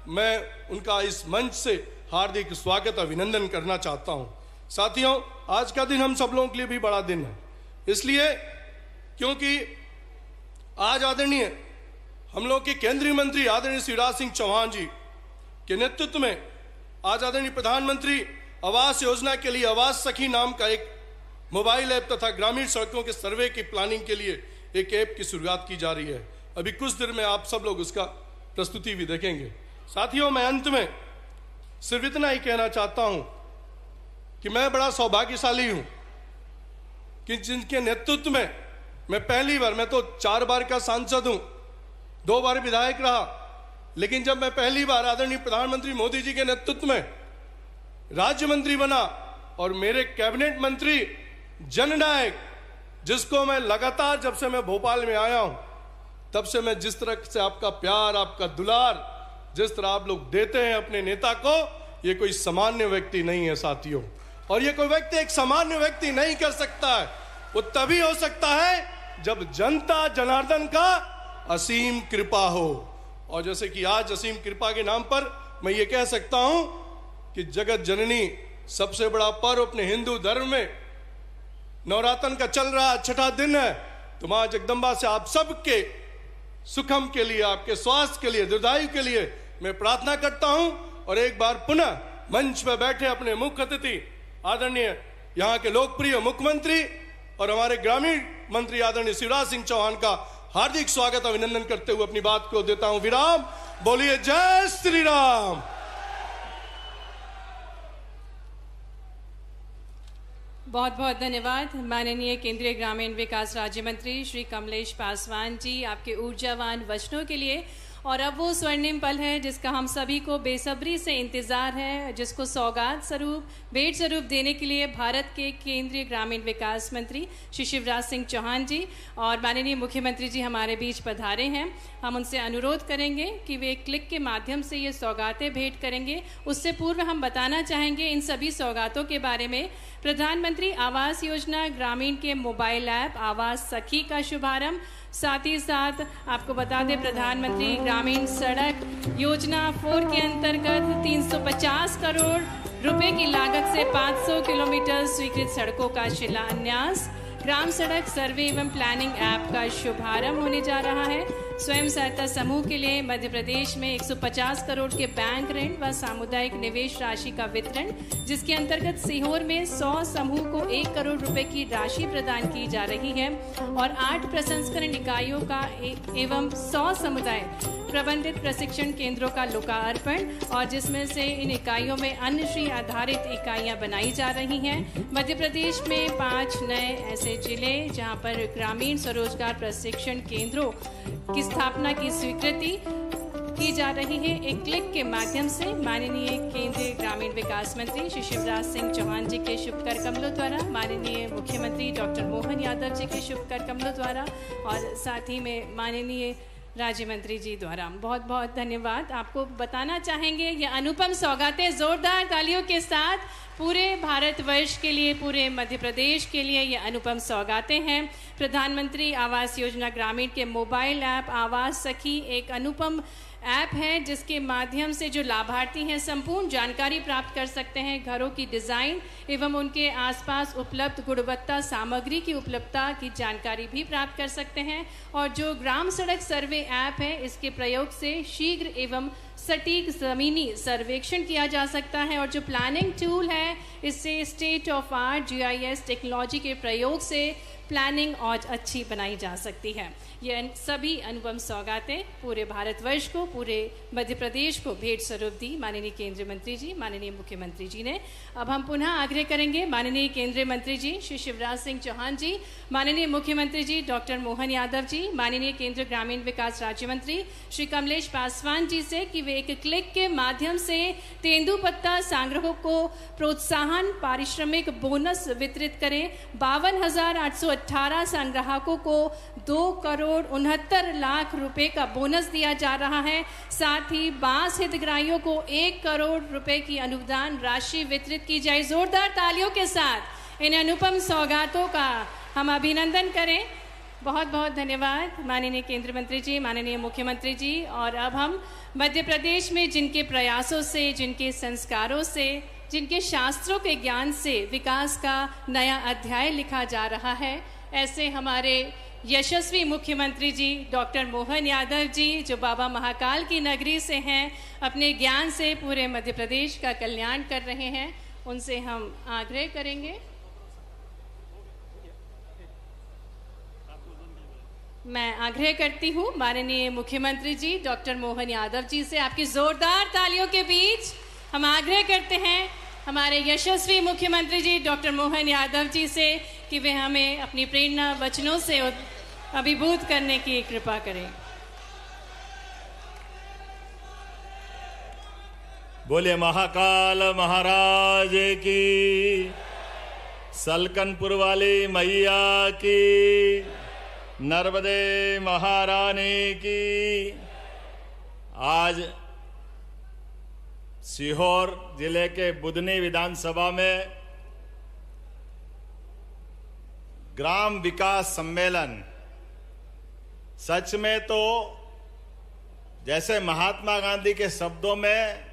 मैं उनका इस मंच से हार्दिक स्वागत अभिनंदन करना चाहता हूं। साथियों, आज का दिन हम सब लोगों के लिए भी बड़ा दिन है, इसलिए क्योंकि आज आदरणीय हम लोग के केंद्रीय मंत्री आदरणीय शिवराज सिंह चौहान जी के नेतृत्व में आज आदरणीय प्रधानमंत्री आवास योजना के लिए आवास सखी नाम का एक मोबाइल ऐप तथा ग्रामीण सड़कों के सर्वे की प्लानिंग के लिए एक ऐप की शुरुआत की जा रही है। अभी कुछ देर में आप सब लोग उसका प्रस्तुति भी देखेंगे। साथियों, मैं अंत में सिर्फ इतना ही कहना चाहता हूं कि मैं बड़ा सौभाग्यशाली हूं कि जिनके नेतृत्व में मैं पहली बार, मैं तो 4 बार का सांसद हूं, 2 बार विधायक रहा, लेकिन जब मैं पहली बार आदरणीय प्रधानमंत्री मोदी जी के नेतृत्व में राज्य मंत्री बना और मेरे कैबिनेट मंत्री जननायक, जिसको मैं लगातार जब से मैं भोपाल में आया हूं तब से मैं जिस तरह से आपका प्यार, आपका दुलार जिस तरह आप लोग देते हैं अपने नेता को, ये कोई सामान्य व्यक्ति नहीं है साथियों। और ये कोई व्यक्ति एक सामान्य व्यक्ति नहीं कर सकता है। वो तभी हो सकता है जब जनता जनार्दन का असीम कृपा हो। और जैसे कि आज असीम कृपा के नाम पर मैं ये कह सकता हूं कि जगत जननी सबसे बड़ा पर्व अपने हिंदू धर्म में नवरात्र का चल रहा 6ठा दिन है। तो मां जगदम्बा से आप सबके सुखम के लिए, आपके स्वास्थ्य के लिए, दीर्घायु के लिए मैं प्रार्थना करता हूं। और एक बार पुनः मंच पर बैठे अपने मुख्य अतिथि आदरणीय यहाँ के लोकप्रिय मुख्यमंत्री और हमारे ग्रामीण मंत्री आदरणीय शिवराज सिंह चौहान का हार्दिक स्वागत अभिनंदन करते हुए अपनी बात को देता हूं विराम। बोलिए जय श्री राम। बहुत बहुत धन्यवाद माननीय केंद्रीय ग्रामीण विकास राज्य मंत्री श्री कमलेश पासवान जी, आपके ऊर्जावान वचनों के लिए। और अब वो स्वर्णिम पल है जिसका हम सभी को बेसब्री से इंतज़ार है, जिसको सौगात स्वरूप, भेंट स्वरूप देने के लिए भारत के केंद्रीय ग्रामीण विकास मंत्री श्री शिवराज सिंह चौहान जी और माननीय मुख्यमंत्री जी हमारे बीच पधारे हैं। हम उनसे अनुरोध करेंगे कि वे क्लिक के माध्यम से ये सौगातें भेंट करेंगे। उससे पूर्व हम बताना चाहेंगे इन सभी सौगातों के बारे में। प्रधानमंत्री आवास योजना ग्रामीण के मोबाइल ऐप आवास सखी का शुभारंभ, साथ ही साथ आपको बता दें प्रधानमंत्री ग्रामीण सड़क योजना 4 के अंतर्गत 350 करोड़ रुपए की लागत से 500 किलोमीटर स्वीकृत सड़कों का शिलान्यास, ग्राम सड़क सर्वे एवं प्लानिंग ऐप का शुभारंभ होने जा रहा है। स्वयं सहायता समूह के लिए मध्य प्रदेश में 150 करोड़ के बैंक ऋण व सामुदायिक निवेश राशि का वितरण, जिसके अंतर्गत सीहोर में 100 समूह को 1 करोड़ रुपए की राशि प्रदान की जा रही है और 8 प्रसंस्करण इकाइयों का एवं 100 समुदाय प्रबंधित प्रशिक्षण केंद्रों का लोकार्पण, और जिसमें से इन इकाइयों में अन्नश्री आधारित इकाइयां बनाई जा रही हैं। मध्य प्रदेश में 5 नए ऐसे जिले जहां पर ग्रामीण स्वरोजगार प्रशिक्षण केंद्रों की स्थापना की स्वीकृति की जा रही है। एक क्लिक के माध्यम से माननीय केंद्रीय ग्रामीण विकास मंत्री श्री शिवराज सिंह चौहान जी के शुभ कर कमलों द्वारा, माननीय मुख्यमंत्री डॉक्टर मोहन यादव जी के शुभ कर कमलों द्वारा और साथ ही में माननीय राज्य मंत्री जी द्वारा। बहुत बहुत धन्यवाद। आपको बताना चाहेंगे ये अनुपम सौगातें जोरदार तालियों के साथ पूरे भारतवर्ष के लिए, पूरे मध्य प्रदेश के लिए ये अनुपम सौगातें हैं। प्रधानमंत्री आवास योजना ग्रामीण के मोबाइल ऐप आवास सखी एक अनुपम ऐप है जिसके माध्यम से जो लाभार्थी हैं संपूर्ण जानकारी प्राप्त कर सकते हैं। घरों की डिज़ाइन एवं उनके आसपास उपलब्ध गुणवत्ता सामग्री की उपलब्धता की जानकारी भी प्राप्त कर सकते हैं। और जो ग्राम सड़क सर्वे ऐप है, इसके प्रयोग से शीघ्र एवं सटीक ज़मीनी सर्वेक्षण किया जा सकता है। और जो प्लानिंग टूल है, इससे state of art GIS technology के प्रयोग से प्लानिंग और अच्छी बनाई जा सकती है। ये सभी अनुपम सौगातें पूरे भारतवर्ष को, पूरे मध्य प्रदेश को भेंट स्वरूप दी माननीय केंद्रीय मंत्री जी, माननीय मुख्यमंत्री जी ने। अब हम पुनः आग्रह करेंगे माननीय केंद्रीय मंत्री जी श्री शिवराज सिंह चौहान जी, माननीय मुख्यमंत्री जी डॉक्टर मोहन यादव जी, माननीय केंद्रीय ग्रामीण विकास राज्य मंत्री श्री कमलेश पासवान जी से कि वे एक क्लिक के माध्यम से तेंदुपत्ता संग्राहकों को प्रोत्साहन पारिश्रमिक बोनस वितरित करें। 52,818 संग्राहकों को 2,69,00,000 रुपए का बोनस दिया जा रहा है। साथ ही बांस हितग्राहियों को 1 करोड़ रुपए की अनुदान राशि वितरित की जाए। जोरदार तालियों के साथ इन अनुपम सौगातों का हम अभिनंदन करें। बहुत बहुत धन्यवाद माननीय केंद्रीय मंत्री जी, माननीय मुख्यमंत्री जी। और अब हम मध्य प्रदेश में जिनके प्रयासों से, जिनके संस्कारों से, जिनके शास्त्रों के ज्ञान से विकास का नया अध्याय लिखा जा रहा है, ऐसे हमारे यशस्वी मुख्यमंत्री जी डॉक्टर मोहन यादव जी, जो बाबा महाकाल की नगरी से हैं, अपने ज्ञान से पूरे मध्य प्रदेश का कल्याण कर रहे हैं, उनसे हम आग्रह करेंगे। मैं आग्रह करती हूँ माननीय मुख्यमंत्री जी डॉक्टर मोहन यादव जी से, आपकी जोरदार तालियों के बीच हम आग्रह करते हैं हमारे यशस्वी मुख्यमंत्री जी डॉक्टर मोहन यादव जी से कि वे हमें अपनी प्रेरणा वचनों से अभिभूत करने की कृपा करें। बोले महाकाल महाराज की। सलकनपुर वाली मैया की, नर्मदे महारानी की। आज सीहोर जिले के बुधनी विधानसभा में ग्राम विकास सम्मेलन, सच में तो जैसे महात्मा गांधी के शब्दों में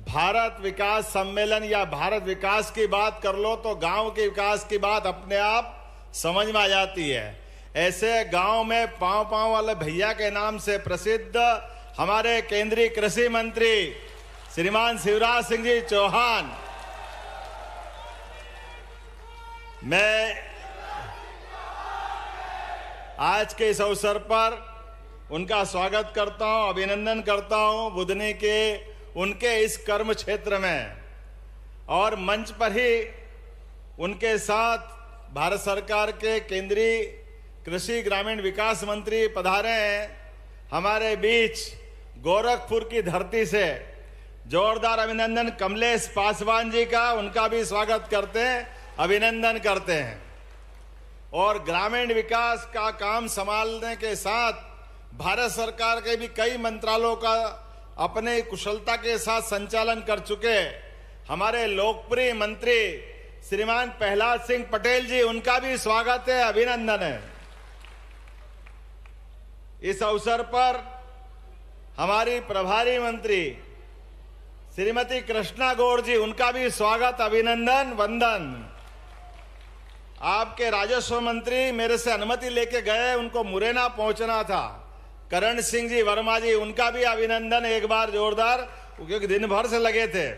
भारत विकास सम्मेलन या भारत विकास की बात कर लो तो गांव के विकास की बात अपने आप समझ में आ जाती है। ऐसे गांव में पांव पांव वाले भैया के नाम से प्रसिद्ध हमारे केंद्रीय कृषि मंत्री श्रीमान शिवराज सिंह जी चौहान, मैं आज के इस अवसर पर उनका स्वागत करता हूं, अभिनंदन करता हूं बुधनी के उनके इस कर्म क्षेत्र में। और मंच पर ही उनके साथ भारत सरकार के केंद्रीय कृषि ग्रामीण विकास मंत्री पधारे हैं हमारे बीच। गोरखपुर की धरती से जोरदार अभिनंदन कमलेश पासवान जी का, उनका भी स्वागत करते हैं, अभिनंदन करते हैं। और ग्रामीण विकास का काम संभालने के साथ भारत सरकार के भी कई मंत्रालयों का अपने कुशलता के साथ संचालन कर चुके हमारे लोकप्रिय मंत्री श्रीमान प्रहलाद सिंह पटेल जी, उनका भी स्वागत है, अभिनंदन है। इस अवसर पर हमारी प्रभारी मंत्री श्रीमती कृष्णा गौड़ जी, उनका भी स्वागत, अभिनंदन, वंदन। आपके राजस्व मंत्री मेरे से अनुमति लेके गए, उनको मुरैना पहुंचना था, करण सिंह जी वर्मा जी, उनका भी अभिनंदन एक बार जोरदार, क्योंकि दिन भर से लगे थे।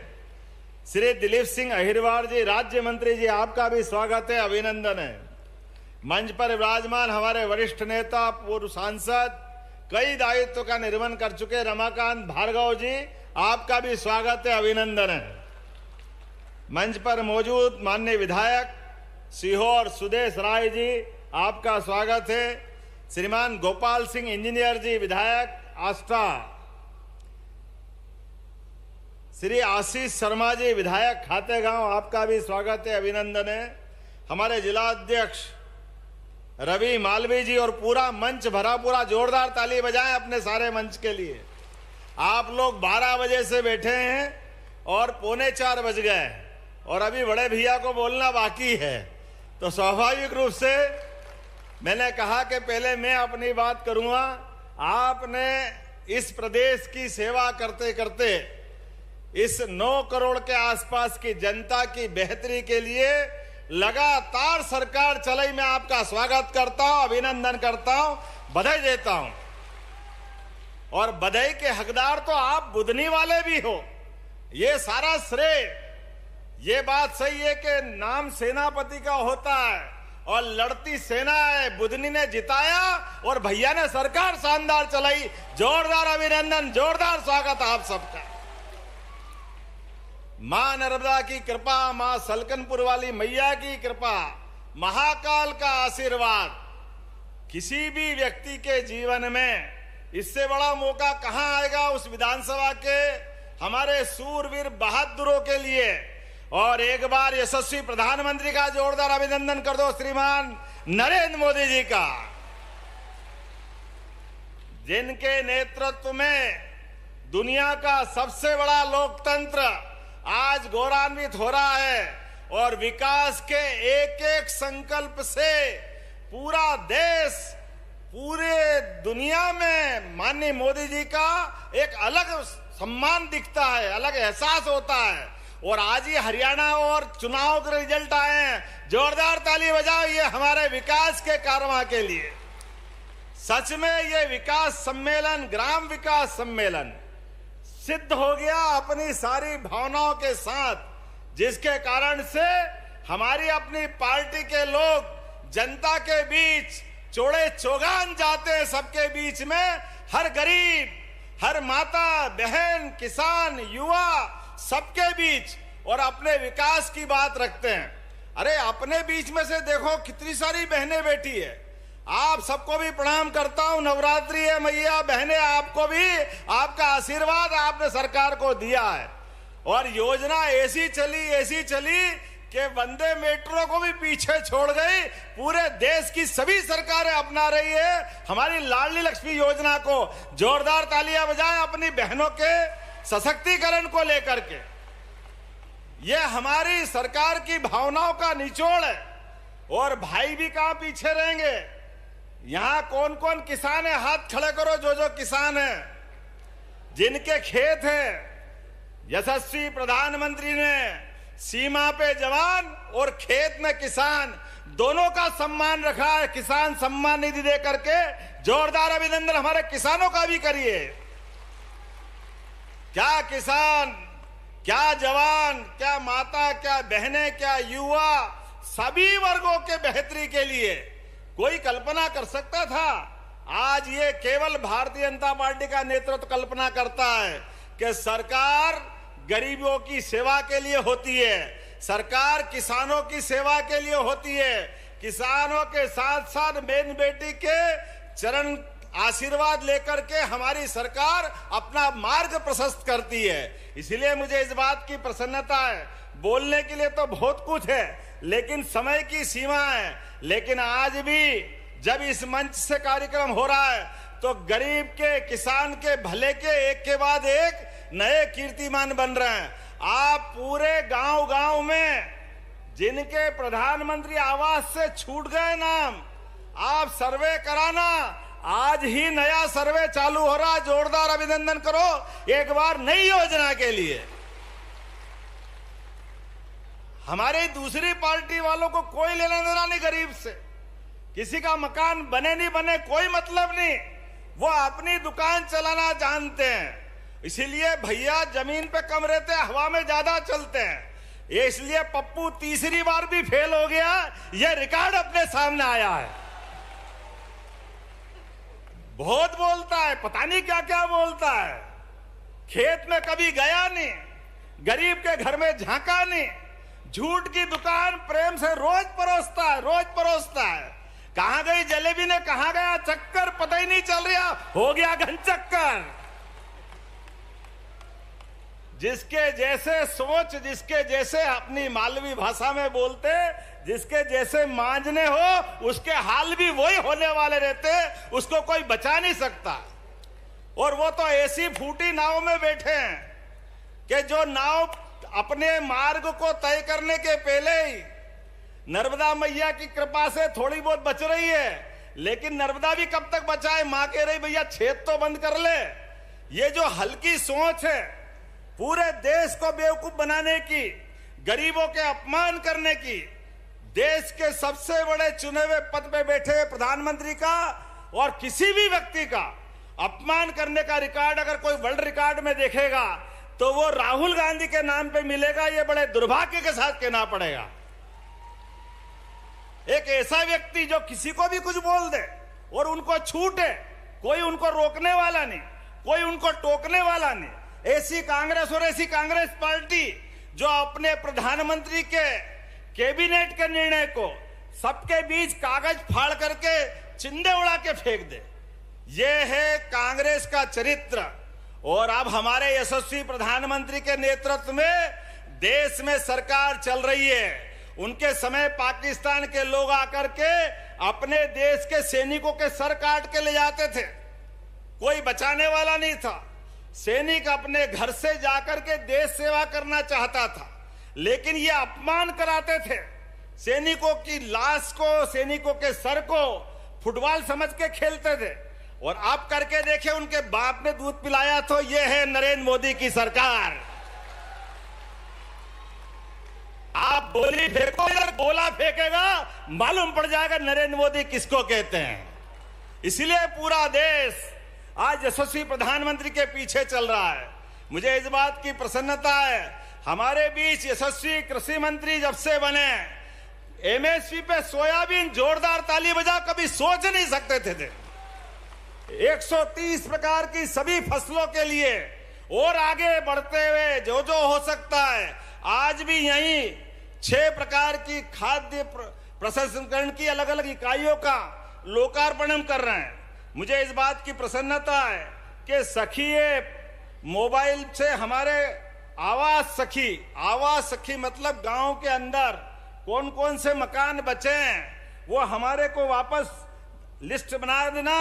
श्री दिलीप सिंह अहिरवार जी, राज्य मंत्री जी, आपका भी स्वागत है, अभिनंदन है। मंच पर विराजमान हमारे वरिष्ठ नेता, पूर्व सांसद, कई दायित्व का निर्वहन कर चुके रमाकांत भार्गव जी, आपका भी स्वागत है, अभिनंदन है। मंच पर मौजूद माननीय विधायक सीहोर सुदेश राय जी, आपका स्वागत है। श्रीमान गोपाल सिंह इंजीनियर जी, विधायक आष्टा। श्री आशीष शर्मा जी, विधायक खातेगांव, आपका भी स्वागत है, अभिनंदन है। हमारे जिला अध्यक्ष रवि मालवी जी और पूरा मंच भरा पूरा, जोरदार ताली बजाएं अपने सारे मंच के लिए। आप लोग 12 बजे से बैठे हैं और 3:45 बज गए और अभी बड़े भैया को बोलना बाकी है, तो स्वाभाविक रूप से मैंने कहा कि पहले मैं अपनी बात करूंगा। आपने इस प्रदेश की सेवा करते करते इस 9 करोड़ के आसपास की जनता की बेहतरी के लिए लगातार सरकार चलाई, मैं आपका स्वागत करता हूं, अभिनंदन करता हूं, बधाई देता हूं। और बधाई के हकदार तो आप बुधनी वाले भी हो। ये सारा श्रेय, ये बात सही है कि नाम सेनापति का होता है और लड़ती सेना है, बुधनी ने जिताया और भैया ने सरकार शानदार चलाई। जोरदार अभिनंदन, जोरदार स्वागत आप सबका। मां नर्मदा की कृपा, मां सलकनपुर वाली मैया की कृपा, महाकाल का आशीर्वाद किसी भी व्यक्ति के जीवन में इससे बड़ा मौका कहां आएगा उस विधानसभा के हमारे सूरवीर बहादुरों के लिए। और एक बार यशस्वी प्रधानमंत्री का जोरदार अभिनंदन कर दो, श्रीमान नरेंद्र मोदी जी का, जिनके नेतृत्व में दुनिया का सबसे बड़ा लोकतंत्र आज गौरवान्वित हो रहा है। और विकास के एक एक संकल्प से पूरा देश, पूरे दुनिया में माननीय मोदी जी का एक अलग सम्मान दिखता है, अलग एहसास होता है। और आज ही हरियाणा और चुनाव के रिजल्ट आए हैं, जोरदार ताली बजाओ ये हमारे विकास के कारवां के लिए। सच में ये विकास सम्मेलन, ग्राम विकास सम्मेलन सिद्ध हो गया अपनी सारी भावनाओं के साथ, जिसके कारण से हमारी अपनी पार्टी के लोग जनता के बीच चौड़े चौगान जाते हैं, सबके बीच में हर गरीब, हर माता बहन, किसान, युवा, सबके बीच, और अपने विकास की बात रखते हैं। अरे अपने बीच में से देखो कितनी सारी बहनें बैठी है। आप सबको भी प्रणाम करता हूं, नवरात्रि है मैया बहनें, आपको भी आपका आशीर्वाद आपने सरकार को दिया है। और योजना ऐसी चली कि वंदे मेट्रो को भी पीछे छोड़ गई। पूरे देश की सभी सरकारें अपना रही है हमारी लाडली लक्ष्मी योजना को। जोरदार तालियां बजाएं अपनी बहनों के सशक्तिकरण को लेकर के। यह हमारी सरकार की भावनाओं का निचोड़ है। और भाई भी कहां पीछे रहेंगे। यहां कौन कौन किसान है, हाथ खड़े करो जो किसान है, जिनके खेत है। यशस्वी प्रधानमंत्री ने सीमा पे जवान और खेत में किसान दोनों का सम्मान रखा है। किसान सम्मान निधि दे करके जोरदार अभिनंदन हमारे किसानों का भी करिए। क्या किसान, क्या जवान, क्या माता, क्या बहनें, क्या युवा, सभी वर्गों के बेहतरी के लिए कोई कल्पना कर सकता था? आज ये केवल भारतीय जनता पार्टी का नेतृत्व कल्पना करता है कि सरकार गरीबों की सेवा के लिए होती है, सरकार किसानों की सेवा के लिए होती है। किसानों के साथ साथ बहन बेटी के चरण आशीर्वाद लेकर के हमारी सरकार अपना मार्ग प्रशस्त करती है। इसलिए मुझे इस बात की प्रसन्नता है। बोलने के लिए तो बहुत कुछ है, लेकिन समय की सीमा है। लेकिन आज भी जब इस मंच से कार्यक्रम हो रहा है तो गरीब के, किसान के भले के एक के बाद एक नए कीर्तिमान बन रहे हैं। आप पूरे गांव-गांव में जिनके प्रधानमंत्री आवास से छूट गए नाम, आप सर्वे कराना। आज ही नया सर्वे चालू हो रहा है। जोरदार अभिनंदन करो एक बार नई योजना के लिए। हमारे दूसरी पार्टी वालों को कोई लेना देना नहीं गरीब से। किसी का मकान बने नहीं बने कोई मतलब नहीं, वो अपनी दुकान चलाना जानते हैं। इसीलिए भैया जमीन पे कम रहते हैं, हवा में ज्यादा चलते हैं। ये इसलिए पप्पू तीसरी बार भी फेल हो गया। ये रिकॉर्ड अपने सामने आया है। बहुत बोलता है, पता नहीं क्या क्या बोलता है। खेत में कभी गया नहीं, गरीब के घर में झांका नहीं, झूठ की दुकान प्रेम से रोज परोसता है। कहां गई जलेबी ने, कहां गया चक्कर, पता ही नहीं चल रहा, हो गया घन चक्कर। जिसके जैसे सोच, जिसके जैसे अपनी मालवी भाषा में बोलते, जिसके जैसे मांझने हो उसके हाल भी वही होने वाले रहते, उसको कोई बचा नहीं सकता। और वो तो ऐसी फूटी नाव में बैठे हैं कि जो नाव अपने मार्ग को तय करने के पहले ही नर्मदा मैया की कृपा से थोड़ी बहुत बच रही है। लेकिन नर्मदा भी कब तक बचाए, मां कह रही भैया छेद तो बंद कर ले। ये जो हल्की सोच है पूरे देश को बेवकूफ बनाने की, गरीबों के अपमान करने की, देश के सबसे बड़े चुने हुए पद पे बैठे हुए प्रधानमंत्री का और किसी भी व्यक्ति का अपमान करने का रिकॉर्ड अगर कोई वर्ल्ड रिकॉर्ड में देखेगा तो वो राहुल गांधी के नाम पे मिलेगा। ये बड़े दुर्भाग्य के साथ कहना पड़ेगा। एक ऐसा व्यक्ति जो किसी को भी कुछ बोल दे और उनको छूट है, कोई उनको रोकने वाला नहीं, कोई उनको टोकने वाला नहीं। ऐसी कांग्रेस और ऐसी कांग्रेस पार्टी जो अपने प्रधानमंत्री के कैबिनेट के निर्णय को सबके बीच कागज फाड़ करके चिंदे उड़ा के फेंक दे, ये है कांग्रेस का चरित्र। और अब हमारे यशस्वी प्रधानमंत्री के नेतृत्व में देश में सरकार चल रही है। उनके समय पाकिस्तान के लोग आकर के अपने देश के सैनिकों के सर काट के ले जाते थे, कोई बचाने वाला नहीं था। सैनिक अपने घर से जाकर के देश सेवा करना चाहता था, लेकिन ये अपमान कराते थे। सैनिकों की लाश को, सैनिकों के सर को फुटबॉल समझ के खेलते थे। और आप करके देखे, उनके बाप ने दूध पिलाया। तो ये है नरेंद्र मोदी की सरकार। आप गोली फेंको या गोला फेंकेगा, मालूम पड़ जाएगा नरेंद्र मोदी किसको कहते हैं। इसलिए पूरा देश आज यशस्वी प्रधानमंत्री के पीछे चल रहा है। मुझे इस बात की प्रसन्नता है, हमारे बीच यशस्वी कृषि मंत्री जब से बने, एमएसपी पे सोयाबीन, जोरदार ताली बजा, कभी सोच नहीं सकते थे। 130 प्रकार की सभी फसलों के लिए और आगे बढ़ते हुए जो जो हो सकता है, आज भी यही 6 प्रकार की खाद्य प्रसंस्करण की अलग अलग इकाइयों का लोकार्पण हम कर रहे हैं। मुझे इस बात की प्रसन्नता है कि सखी मोबाइल से हमारे आवास सखी मतलब गांव के अंदर कौन कौन से मकान बचे हैं वो हमारे को वापस लिस्ट बना देना।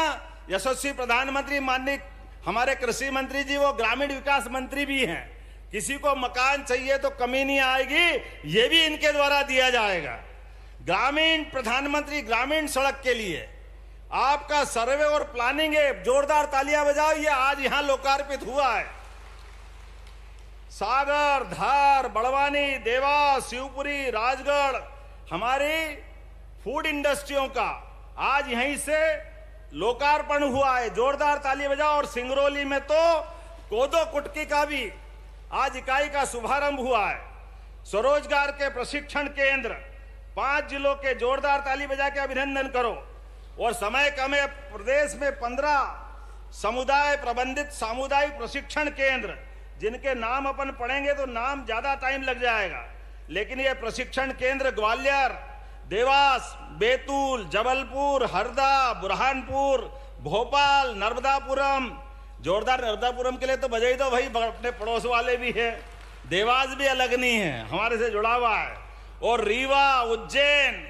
यशस्वी प्रधानमंत्री माननीय हमारे कृषि मंत्री जी वो ग्रामीण विकास मंत्री भी हैं, किसी को मकान चाहिए तो कमी नहीं आएगी, ये भी इनके द्वारा दिया जाएगा। ग्रामीण प्रधानमंत्री ग्रामीण सड़क के लिए आपका सर्वे और प्लानिंग है, जोरदार तालियां बजाओ, ये आज यहां लोकार्पित हुआ है। सागर, धार, बड़वानी, देवास, शिवपुरी, राजगढ़ हमारी फूड इंडस्ट्रियों का आज यहीं से लोकार्पण हुआ है, जोरदार ताली बजाओ। और सिंगरौली में तो कोदो कुटकी का भी आज इकाई का शुभारंभ हुआ है। स्वरोजगार के प्रशिक्षण केंद्र 5 जिलों के, जोरदार ताली बजा के अभिनंदन करो। और समय कम है, प्रदेश में 15 समुदाय प्रबंधित सामुदायिक प्रशिक्षण केंद्र जिनके नाम अपन पढ़ेंगे तो नाम ज्यादा टाइम लग जाएगा, लेकिन ये प्रशिक्षण केंद्र ग्वालियर, देवास, बैतूल, जबलपुर, हरदा, बुरहानपुर, भोपाल, नर्मदापुरम, जोरदार नर्मदापुरम के लिए तो बजाई दो भाई, अपने पड़ोस वाले भी है। देवास भी अलग नहीं है, हमारे से जुड़ा हुआ है। और रीवा, उज्जैन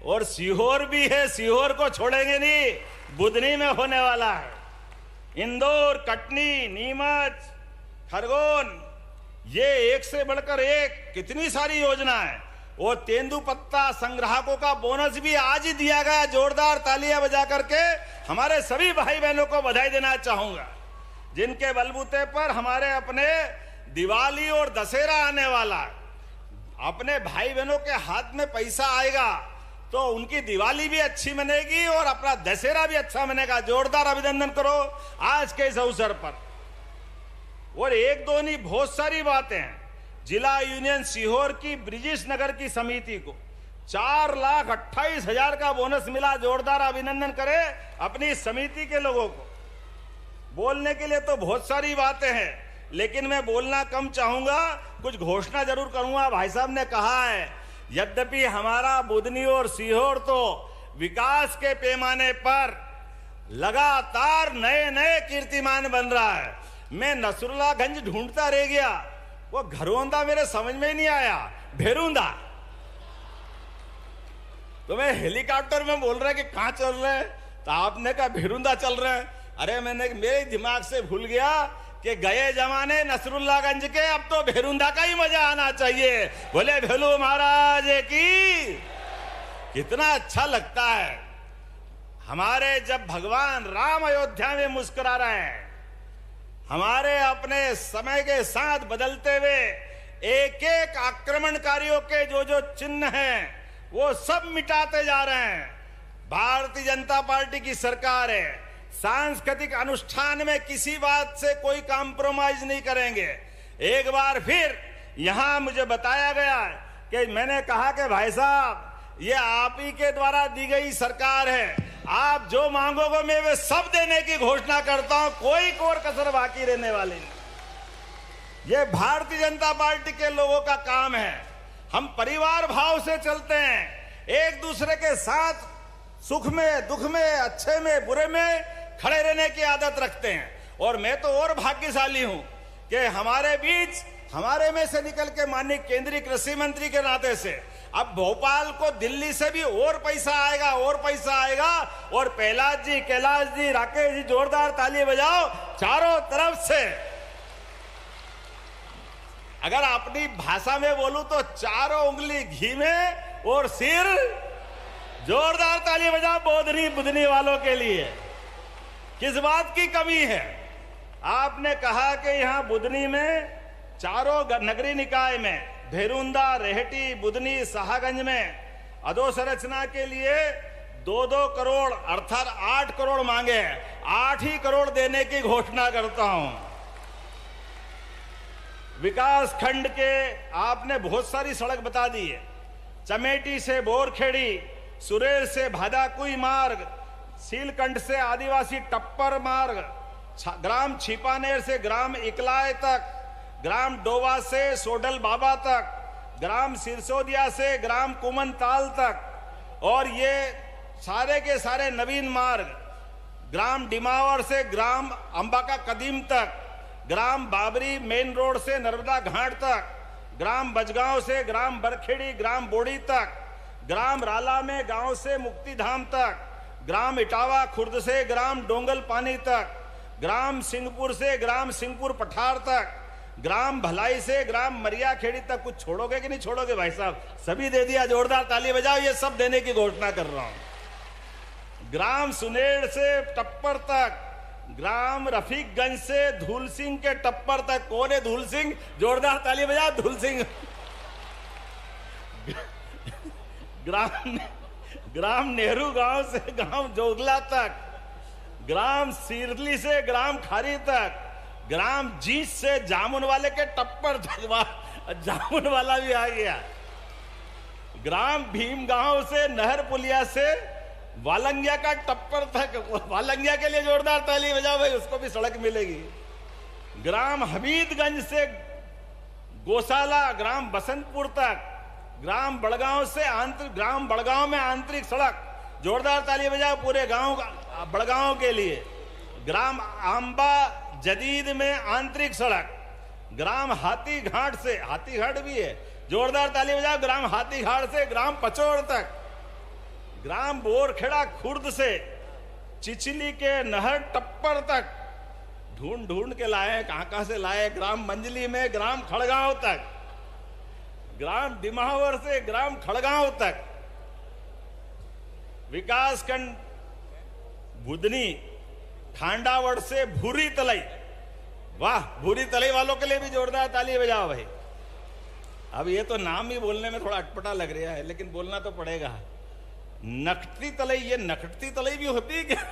और सीहोर भी है, सीहोर को छोड़ेंगे नहीं, बुधनी में होने वाला है। इंदौर, कटनी, नीमच, खरगोन, ये एक से बढ़कर एक कितनी सारी योजना है। और तेंदुपत्ता संग्राहकों का बोनस भी आज ही दिया गया, जोरदार तालियां बजा करके हमारे सभी भाई बहनों को बधाई देना चाहूंगा, जिनके बलबूते पर हमारे अपने दिवाली और दशहरा आने वाला है। अपने भाई बहनों के हाथ में पैसा आएगा तो उनकी दिवाली भी अच्छी मनेगी और अपना दशहरा भी अच्छा मनेगा। जोरदार अभिनंदन करो आज के इस अवसर पर। और एक दो नहीं, बहुत सारी बातें हैं। जिला यूनियन सीहोर की ब्रिजेश नगर की समिति को 4,28,000 का बोनस मिला, जोरदार अभिनंदन करें अपनी समिति के लोगों को। बोलने के लिए तो बहुत सारी बातें हैं, लेकिन मैं बोलना कम चाहूंगा, कुछ घोषणा जरूर करूंगा। भाई साहब ने कहा है, यद्यपि हमारा बुधनी और सीहोर तो विकास के पैमाने पर लगातार नए नए कीर्तिमान बन रहा है, मैं नसरुल्लागंज ढूंढता रह गया, वो घरौंदा मेरे समझ में ही नहीं आया, भेरुंदा। तो मैं हेलीकॉप्टर में बोल रहा कि कहां चल रहे हैं, तो आपने कहा भेरुंदा चल रहे हैं। अरे मेरे दिमाग से भूल गया कि गए जमाने नसरुल्लागंज के, अब तो भेरुंदा का ही मजा आना चाहिए। बोले भेलू महाराज की। कितना अच्छा लगता है हमारे जब भगवान राम अयोध्या में मुस्कुरा रहे हैं, हमारे अपने समय के साथ बदलते हुए एक एक आक्रमणकारियों के जो चिन्ह हैं वो सब मिटाते जा रहे हैं। भारतीय जनता पार्टी की सरकार है, सांस्कृतिक अनुष्ठान में किसी बात से कोई कॉम्प्रोमाइज नहीं करेंगे। एक बार फिर यहां मुझे बताया गया कि मैंने कहा कि भाई साहब ये आप ही के द्वारा दी गई सरकार है, आप जो मांगोगे मैं वे सब देने की घोषणा करता हूं, कोई कोर कसर बाकी रहने वाली नहीं। ये भारतीय जनता पार्टी के लोगों का काम है। हम परिवार भाव से चलते हैं, एक दूसरे के साथ सुख में, दुख में, अच्छे में, बुरे में खड़े रहने की आदत रखते हैं। और मैं तो और भाग्यशाली हूं कि हमारे बीच, हमारे में से निकल के माननीय केंद्रीय कृषि मंत्री के नाते से अब भोपाल को दिल्ली से भी और पैसा आएगा, और पैसा आएगा। और प्रहलाद जी, कैलाश जी, राकेश जी, जोरदार ताली बजाओ चारों तरफ से। अगर अपनी भाषा में बोलूं तो चारों उंगली घी में और सिर, जोरदार ताली बजाओ बोधनी बुधनी वालों के लिए। किस बात की कमी है? आपने कहा कि यहां बुधनी में चारों नगरीय निकाय में भेरुंदा, रेहटी, बुधनी, शाहगंज में अधोसंरचना के लिए 2-2 करोड़ अर्थात 8 करोड़ मांगे, 8 ही करोड़ देने की घोषणा करता हूं। विकास खंड के आपने बहुत सारी सड़क बता दी है, चमेटी से बोरखेड़ी, सुरेर से भादाकुई मार्ग, सीलकंठ से आदिवासी टप्पर मार्ग, ग्राम छिपानेर से ग्राम इकलाय तक, ग्राम डोवा से सोडल बाबा तक, ग्राम सिरसोदिया से ग्राम कुमन ताल तक, और ये सारे के सारे नवीन मार्ग, ग्राम डिमावर से ग्राम अंबाका कदीम तक, ग्राम बाबरी मेन रोड से नर्मदा घाट तक, ग्राम बजगांव से ग्राम बरखेड़ी ग्राम बोड़ी तक, ग्राम राला में गांव से मुक्तिधाम तक, ग्राम इटावा खुर्द से ग्राम डोंगल पानी तक, ग्राम सिंहपुर से ग्राम सिंहपुर पठार तक, ग्राम भलाई से ग्राम मरिया खेड़ी तक। कुछ छोड़ोगे कि नहीं छोड़ोगे भाई साहब? सभी दे दिया, जोरदार ताली बजाओ। ये सब देने की घोषणा कर रहा हूं। ग्राम सुनेड़ से टप्पर तक, ग्राम रफीकगंज से धूल सिंह के टप्पर तक। कौन है धूल सिंह? जोरदार ताली बजाओ। धूल सिंह। ग्राम नेहरू गांव से गांव जोगला तक, ग्राम सीरली से ग्राम खारी तक, ग्राम जीत से जामुन वाले के टप्पर तक। जामुन वाला भी आ गया। ग्राम भीम गांव से नहर पुलिया से वालंगिया का टप्पर तक। वालंगिया के लिए जोरदार ताली बजाओ भाई, उसको भी सड़क मिलेगी। ग्राम हमीदगंज से गौशाला ग्राम बसंतपुर तक, ग्राम बड़गांव से ग्राम बड़गांव में आंतरिक सड़क। जोरदार ताली बजाओ पूरे गांव बड़गांव के लिए। ग्राम आंबा जदीद में आंतरिक सड़क। ग्राम हाथी घाट से, हाथी घाट भी है, जोरदार ताली बजाओ। ग्राम हाथी घाट से ग्राम पचौड़ तक, ग्राम बोरखेड़ा खुर्द से चिचली के नहर टप्पर तक। ढूंढ ढूंढ के लाए, कहां से लाए। ग्राम मंजली में ग्राम खड़गांव तक, ग्राम डिमावर से ग्राम खड़गांव तक। विकासखंड बुधनी खांडावड़ से भूरी तलई। वाह, भूरी तलई वालों के लिए भी जोरदार ताली बजाओ भाई। अब ये तो नाम ही बोलने में थोड़ा अटपटा लग रहा है, लेकिन बोलना तो पड़ेगा। नकटी तलई, ये नकटी तलई भी होती है क्या?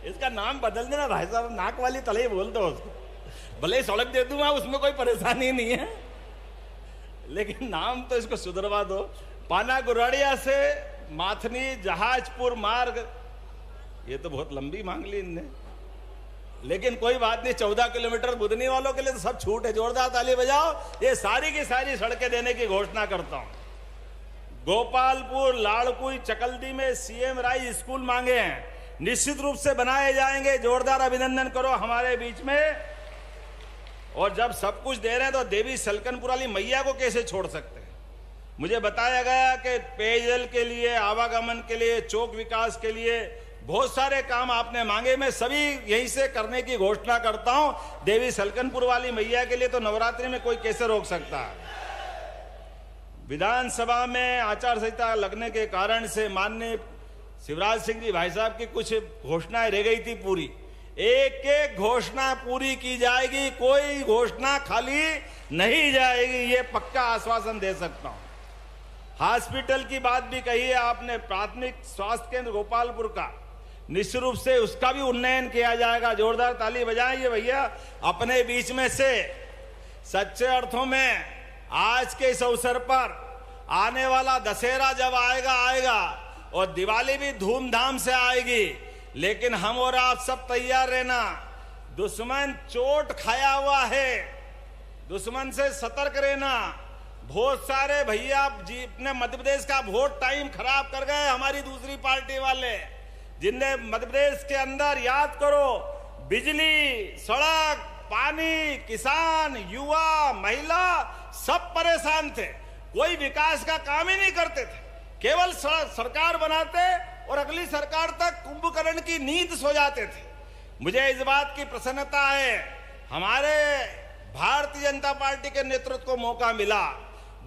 इसका नाम बदल देना भाई साहब, नाक वाली तलई बोल दो उसको। भले ही सड़क दे दूंगा, उसमें कोई परेशानी नहीं है, लेकिन नाम तो इसको सुधरवा दो। पाना गुराड़िया से माथनी जहाजपुर मार्ग, ये तो बहुत लंबी मांग ली इनने, लेकिन कोई बात नहीं। 14 किलोमीटर बुधनी वालों के लिए तो सब छूट है। जोरदार ताली बजाओ। ये सारी की सारी सड़कें देने की घोषणा करता हूं। गोपालपुर लाड़कुई चकल्दी में सीएम राइज स्कूल मांगे हैं, निश्चित रूप से बनाए जाएंगे। जोरदार अभिनंदन करो हमारे बीच में। और जब सब कुछ दे रहे हैं तो देवी सलकनपुर वाली मैया को कैसे छोड़ सकते हैं? मुझे बताया गया कि पेयजल के लिए, आवागमन के लिए, चौक विकास के लिए बहुत सारे काम आपने मांगे। मैं सभी यहीं से करने की घोषणा करता हूं। देवी सलकनपुर वाली मैया के लिए तो नवरात्रि में कोई कैसे रोक सकता है? विधानसभा में आचार संहिता लगने के कारण से माननीय शिवराज सिंह जी भाई साहब की कुछ घोषणाएं रह गई थी पूरी। एक एक घोषणा पूरी की जाएगी, कोई घोषणा खाली नहीं जाएगी, ये पक्का आश्वासन दे सकता हूं। हॉस्पिटल की बात भी कही है आपने, प्राथमिक स्वास्थ्य केंद्र गोपालपुर का, निश्चित रूप से उसका भी उन्नयन किया जाएगा। जोरदार ताली बजाइए भैया। अपने बीच में से सच्चे अर्थों में आज के इस अवसर पर आने वाला दशहरा जब आएगा और दिवाली भी धूमधाम से आएगी, लेकिन हम और आप सब तैयार रहना। दुश्मन चोट खाया हुआ है, दुश्मन से सतर्क रहना। बहुत सारे भैया जी अपने मध्य प्रदेश का वोट टाइम खराब कर गए, हमारी दूसरी पार्टी वाले, जिनने मध्य प्रदेश के अंदर, याद करो, बिजली, सड़क, पानी, किसान, युवा, महिला सब परेशान थे। कोई विकास का काम ही नहीं करते थे, केवल सरकार बनाते और अगली सरकार तक कुंभकर्ण की नींद सो जाते थे। मुझे इस बात की प्रसन्नता है, हमारे भारतीय जनता पार्टी के नेतृत्व को मौका मिला।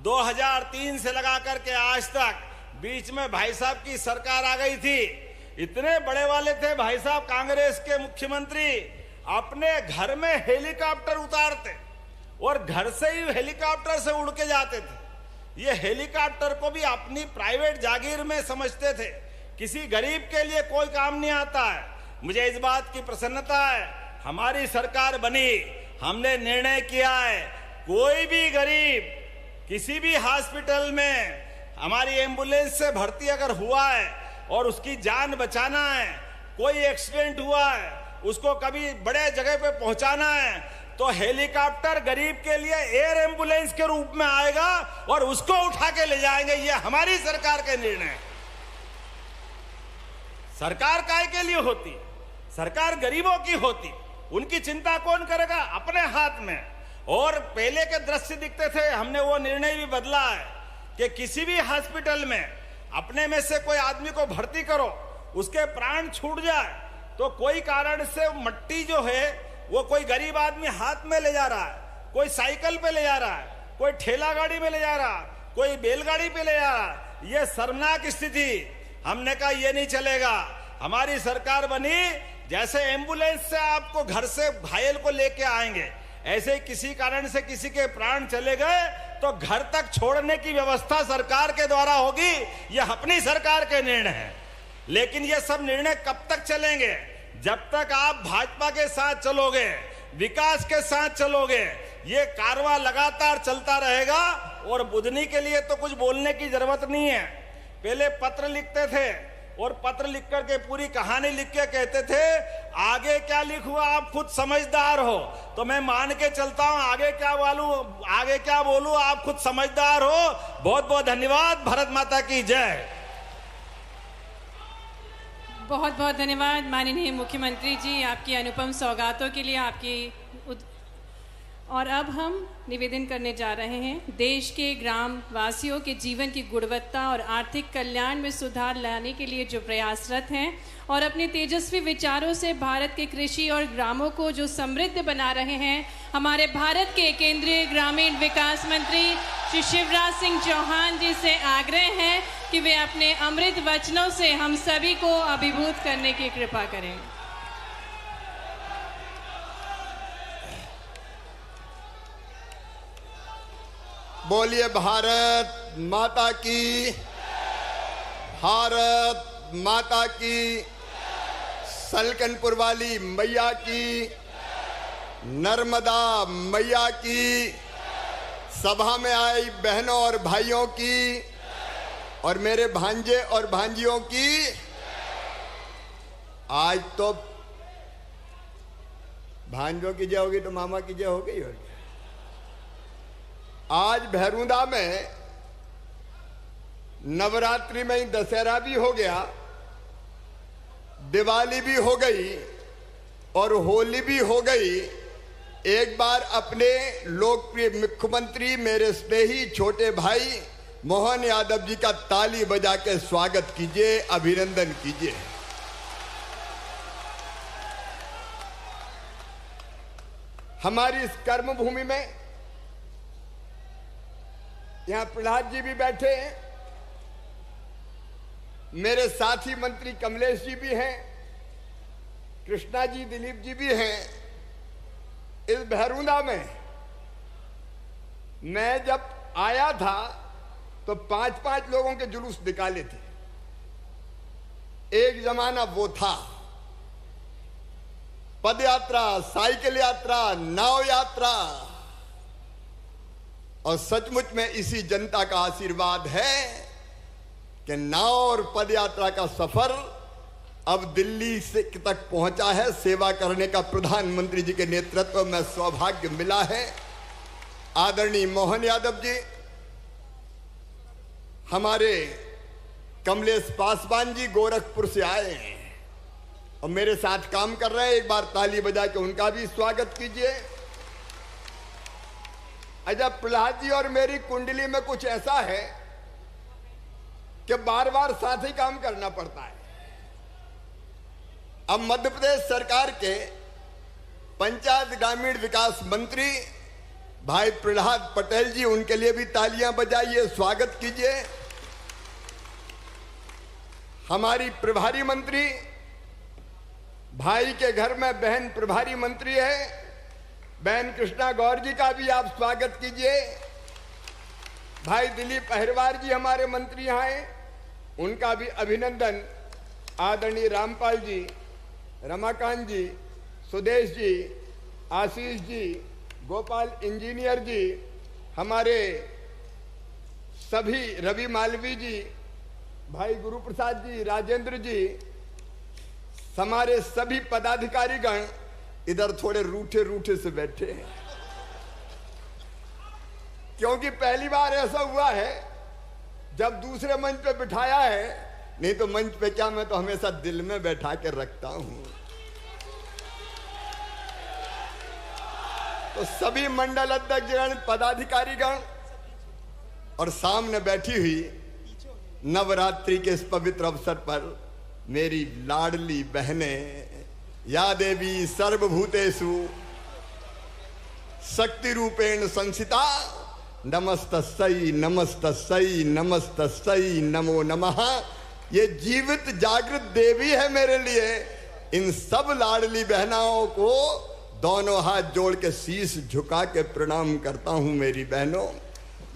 2003 से लगा करके आज तक बीच में भाई साहब की सरकार आ गई थी। इतने बड़े वाले थे भाई साहब, कांग्रेस के मुख्यमंत्री अपने घर में हेलीकॉप्टर उतारते और घर से ही हेलीकॉप्टर से उड़ के जाते थे। ये हेलीकॉप्टर को भी अपनी प्राइवेट जागीर में समझते थे, किसी गरीब के लिए कोई काम नहीं आता है। मुझे इस बात की प्रसन्नता है, हमारी सरकार बनी, हमने निर्णय किया है, कोई भी गरीब किसी भी हॉस्पिटल में हमारी एम्बुलेंस से भर्ती अगर हुआ है और उसकी जान बचाना है, कोई एक्सीडेंट हुआ है, उसको कभी बड़े जगह पे पहुंचाना है, तो हेलीकॉप्टर गरीब के लिए एयर एम्बुलेंस के रूप में आएगा और उसको उठा के ले जाएंगे। ये हमारी सरकार के निर्णय। सरकार काय के लिए होती है? सरकार गरीबों की होती, उनकी चिंता कौन करेगा? अपने हाथ में। और पहले के दृश्य दिखते थे, हमने वो निर्णय भी बदला है कि किसी भी हॉस्पिटल में अपने में से कोई आदमी को भर्ती करो, उसके प्राण छूट जाए तो कोई कारण से मट्टी जो है वो कोई गरीब आदमी हाथ में ले जा रहा है, कोई साइकिल पे ले जा रहा है, कोई ठेला गाड़ी में ले जा रहा है, कोई बैलगाड़ी पे ले जा रहा है। ये शर्मनाक स्थिति। हमने कहा ये नहीं चलेगा। हमारी सरकार बनी, जैसे एम्बुलेंस से आपको घर से घायल को लेके आएंगे, ऐसे ही किसी कारण से किसी के प्राण चले गए तो घर तक छोड़ने की व्यवस्था सरकार के द्वारा होगी। यह अपनी सरकार के निर्णय है। लेकिन ये सब निर्णय कब तक चलेंगे? जब तक आप भाजपा के साथ चलोगे, विकास के साथ चलोगे, ये कारवां लगातार चलता रहेगा। और बुधनी के लिए तो कुछ बोलने की जरूरत नहीं है। पहले पत्र लिखते थे और पत्र लिख करके पूरी कहानी लिख के कहते थे आगे क्या लिखूं आप खुद समझदार हो। तो मैं मान के चलता हूं, आगे क्या बोलूं आप खुद समझदार हो। बहुत बहुत धन्यवाद। भारत माता की जय। बहुत बहुत धन्यवाद माननीय मुख्यमंत्री जी, आपकी अनुपम सौगातों के लिए, और अब हम निवेदन करने जा रहे हैं देश के ग्राम वासियों के जीवन की गुणवत्ता और आर्थिक कल्याण में सुधार लाने के लिए जो प्रयासरत हैं और अपने तेजस्वी विचारों से भारत के कृषि और ग्रामों को जो समृद्ध बना रहे हैं, हमारे भारत के केंद्रीय ग्रामीण विकास मंत्री श्री शिवराज सिंह चौहान जी से आग्रह है कि वे अपने अमृत वचनों से हम सभी को अभिभूत करने की कृपा करें। बोलिए भारत माता की, भारत माता की, सलकनपुर वाली मैया की, नर्मदा मैया की, सभा में आई बहनों और भाइयों की और मेरे भांजे और भांजियों की। आज तो भांजों की जय होगी तो मामा की जय हो गई। और आज भैरूंदा में नवरात्रि में ही दशहरा भी हो गया, दिवाली भी हो गई और होली भी हो गई। एक बार अपने लोकप्रिय मुख्यमंत्री मेरे स्नेही छोटे भाई मोहन यादव जी का ताली बजा के स्वागत कीजिए, अभिनंदन कीजिए। हमारी इस कर्म भूमि में यहां प्रहलाद जी भी बैठे हैं, मेरे साथी मंत्री कमलेश जी भी हैं, कृष्णा जी, दिलीप जी भी हैं। इस भैरूंदा में मैं जब आया था तो 5-5 लोगों के जुलूस निकाले थे। एक जमाना वो था, पद यात्रा, साइकिल यात्रा, नाव यात्रा, और सचमुच में इसी जनता का आशीर्वाद है कि नाव और पद यात्रा का सफर अब दिल्ली से तक पहुंचा है। सेवा करने का प्रधानमंत्री जी के नेतृत्व में सौभाग्य मिला है। आदरणीय मोहन यादव जी, हमारे कमलेश पासवान जी गोरखपुर से आए हैं और मेरे साथ काम कर रहे हैं। एक बार ताली बजा के उनका भी स्वागत कीजिए। अच्छा, प्रहलाद जी और मेरी कुंडली में कुछ ऐसा है कि बार बार साथ ही काम करना पड़ता है। अब मध्य प्रदेश सरकार के पंचायत ग्रामीण विकास मंत्री भाई प्रहलाद पटेल जी, उनके लिए भी तालियां बजाइए, स्वागत कीजिए। हमारी प्रभारी मंत्री, भाई के घर में बहन प्रभारी मंत्री है, बहन कृष्णा गौर जी का भी आप स्वागत कीजिए। भाई दिलीप अहिरवार जी हमारे मंत्री यहाँ हैं, उनका भी अभिनंदन। आदरणीय रामपाल जी, रमाकांत जी, सुदेश जी, आशीष जी, गोपाल इंजीनियर जी, हमारे सभी, रवि मालवी जी, भाई गुरु प्रसाद जी, राजेंद्र जी, हमारे सभी पदाधिकारीगण इधर थोड़े रूठे रूठे से बैठे हैं, क्योंकि पहली बार ऐसा हुआ है जब दूसरे मंच पे बिठाया है। नहीं तो मंच पे क्या, मैं तो हमेशा दिल में बैठा के रखता हूं। तो सभी मंडल अध्यक्षगण, पदाधिकारीगण और सामने बैठी हुई नवरात्रि के इस पवित्र अवसर पर मेरी लाडली बहनें, या देवी सर्वभूतेषु शक्ति रूपेण संस्थिता, नमस्तस्यै नमस्तस्यै नमस्तस्यै नमो नमः। ये जीवित जागृत देवी है मेरे लिए। इन सब लाडली बहनाओं को दोनों हाथ जोड़ के शीश झुका के प्रणाम करता हूं। मेरी बहनों,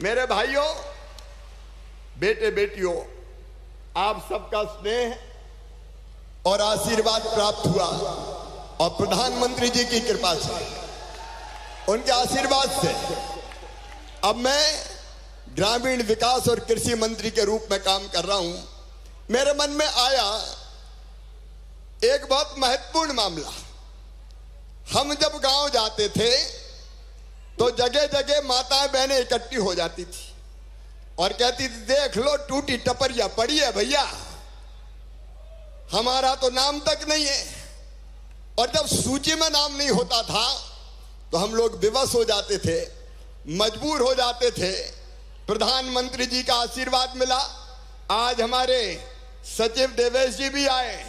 मेरे भाइयों, बेटे बेटियों, आप सबका स्नेह और आशीर्वाद प्राप्त हुआ और प्रधानमंत्री जी की कृपा से, उनके आशीर्वाद से अब मैं ग्रामीण विकास और कृषि मंत्री के रूप में काम कर रहा हूं। मेरे मन में आया एक बहुत महत्वपूर्ण मामला। हम जब गांव जाते थे तो जगह जगह माताएं बहनें इकट्ठी हो जाती थी और कहती थी, देख लो टूटी टपरिया पड़ी है भैया, हमारा तो नाम तक नहीं है। और जब सूची में नाम नहीं होता था तो हम लोग विवश हो जाते थे, मजबूर हो जाते थे। प्रधानमंत्री जी का आशीर्वाद मिला। आज हमारे सचिव देवेश जी भी आए,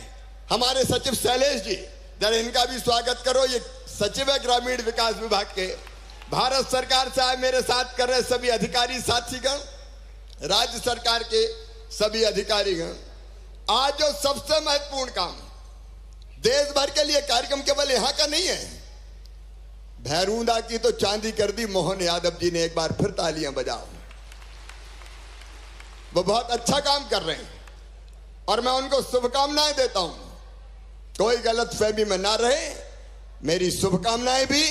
हमारे सचिव शैलेश जी, जरा इनका भी स्वागत करो। ये सचिव है ग्रामीण विकास विभाग के, भारत सरकार से आए, मेरे साथ कर रहे सभी अधिकारी साथीगण, राज्य सरकार के सभी अधिकारीगण। आज जो सबसे महत्वपूर्ण काम देश भर के लिए कार्यक्रम केवल यहां का नहीं है। भैरूदा की तो चांदी कर दी मोहन यादव जी ने, एक बार फिर तालियां बजाओ। वो बहुत अच्छा काम कर रहे हैं और मैं उनको शुभकामनाएं देता हूं। कोई गलतफहमी में ना रहे, मेरी शुभकामनाएं भी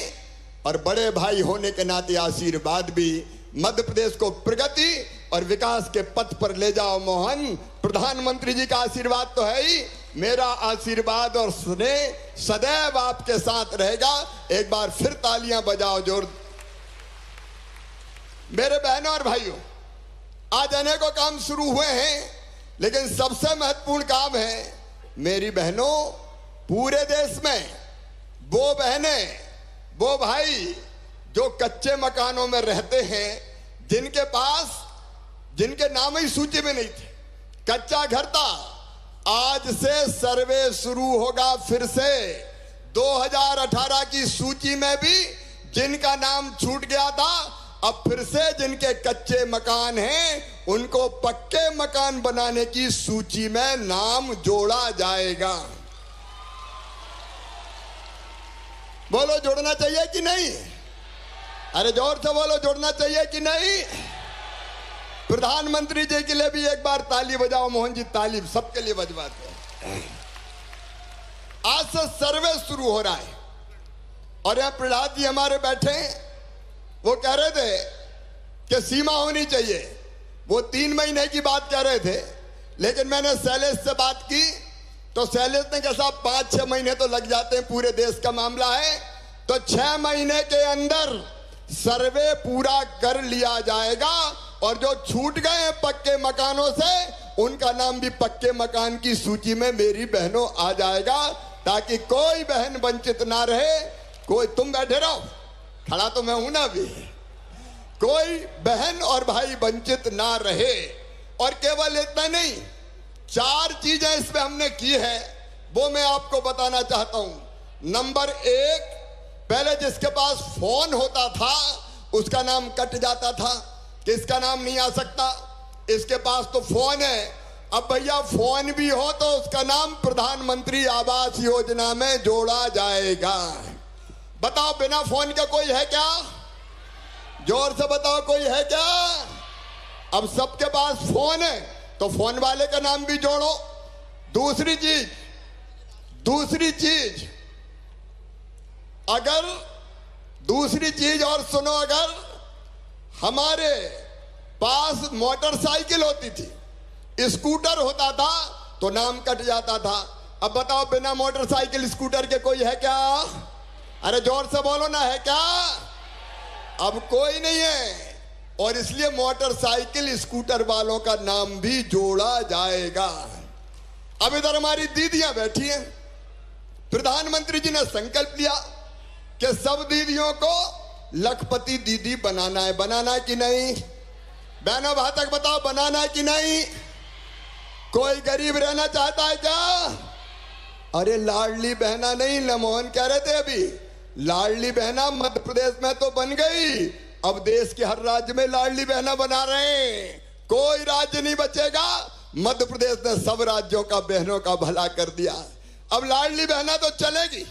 और बड़े भाई होने के नाते आशीर्वाद भी। मध्य प्रदेश को प्रगति और विकास के पथ पर ले जाओ मोहन। प्रधानमंत्री जी का आशीर्वाद तो है ही, मेरा आशीर्वाद और स्नेह सदैव आपके साथ रहेगा। एक बार फिर तालियां बजाओ जोर। मेरे बहनों और भाइयों, आज अनेकों काम शुरू हुए हैं, लेकिन सबसे महत्वपूर्ण काम है मेरी बहनों, पूरे देश में वो बहनें, वो भाई जो कच्चे मकानों में रहते हैं, जिनके पास, जिनके नाम ही सूची में नहीं थे, कच्चा घर था। आज से सर्वे शुरू होगा फिर से। 2018 की सूची में भी जिनका नाम छूट गया था, अब फिर से जिनके कच्चे मकान हैं उनको पक्के मकान बनाने की सूची में नाम जोड़ा जाएगा। बोलो, जोड़ना चाहिए कि नहीं? अरे जोर से बोलो, जोड़ना चाहिए कि नहीं? प्रधानमंत्री जी के लिए भी एक बार ताली बजाओ मोहन जी, ताली सबके लिए बजवाते हैं। आज से सर्वे शुरू हो रहा है और यहां प्रहलाद जी हमारे बैठे हैं। वो कह रहे थे कि सीमा होनी चाहिए, वो 3 महीने की बात कह रहे थे, लेकिन मैंने शैलेश से बात की तो शैलेश ने कहा साहब 5-6 महीने तो लग जाते हैं, पूरे देश का मामला है, तो 6 महीने के अंदर सर्वे पूरा कर लिया जाएगा और जो छूट गए हैं पक्के मकानों से, उनका नाम भी पक्के मकान की सूची में मेरी बहनों आ जाएगा, ताकि कोई बहन वंचित ना रहे। कोई, तुम बैठे रहो, खड़ा तो मैं हूं ना भी, कोई बहन और भाई वंचित ना रहे। और केवल इतना नहीं, 4 चीजें इसमें हमने की है, वो मैं आपको बताना चाहता हूं। नंबर 1, पहले जिसके पास फोन होता था उसका नाम कट जाता था, किसका नाम नहीं आ सकता, इसके पास तो फोन है। अब भैया फोन भी हो तो उसका नाम प्रधानमंत्री आवास योजना में जोड़ा जाएगा। बताओ, बिना फोन के कोई है क्या? जोर से बताओ, कोई है क्या? अब सबके पास फोन है तो फोन वाले का नाम भी जोड़ो। दूसरी चीज और सुनो, अगर हमारे पास मोटरसाइकिल होती थी, स्कूटर होता था तो नाम कट जाता था। अब बताओ, बिना मोटरसाइकिल स्कूटर के कोई है क्या? अरे जोर से बोलो ना, है क्या? अब कोई नहीं है, और इसलिए मोटरसाइकिल स्कूटर वालों का नाम भी जोड़ा जाएगा। अब इधर हमारी दीदियां बैठी हैं। प्रधानमंत्री जी ने संकल्प लिया कि सब दीदियों को लखपति दीदी बनाना है। बनाना है कि नहीं? बहनों भाई तक बताओ, बनाना है कि नहीं? कोई गरीब रहना चाहता है क्या? अरे लाडली बहना नहीं, लमोहन कह रहे थे अभी, लाडली बहना मध्य प्रदेश में तो बन गई, अब देश के हर राज्य में लाडली बहना बना रहे हैं। कोई राज्य नहीं बचेगा, मध्य प्रदेश ने सब राज्यों का बहनों का भला कर दिया। अब लाडली बहना तो चलेगी,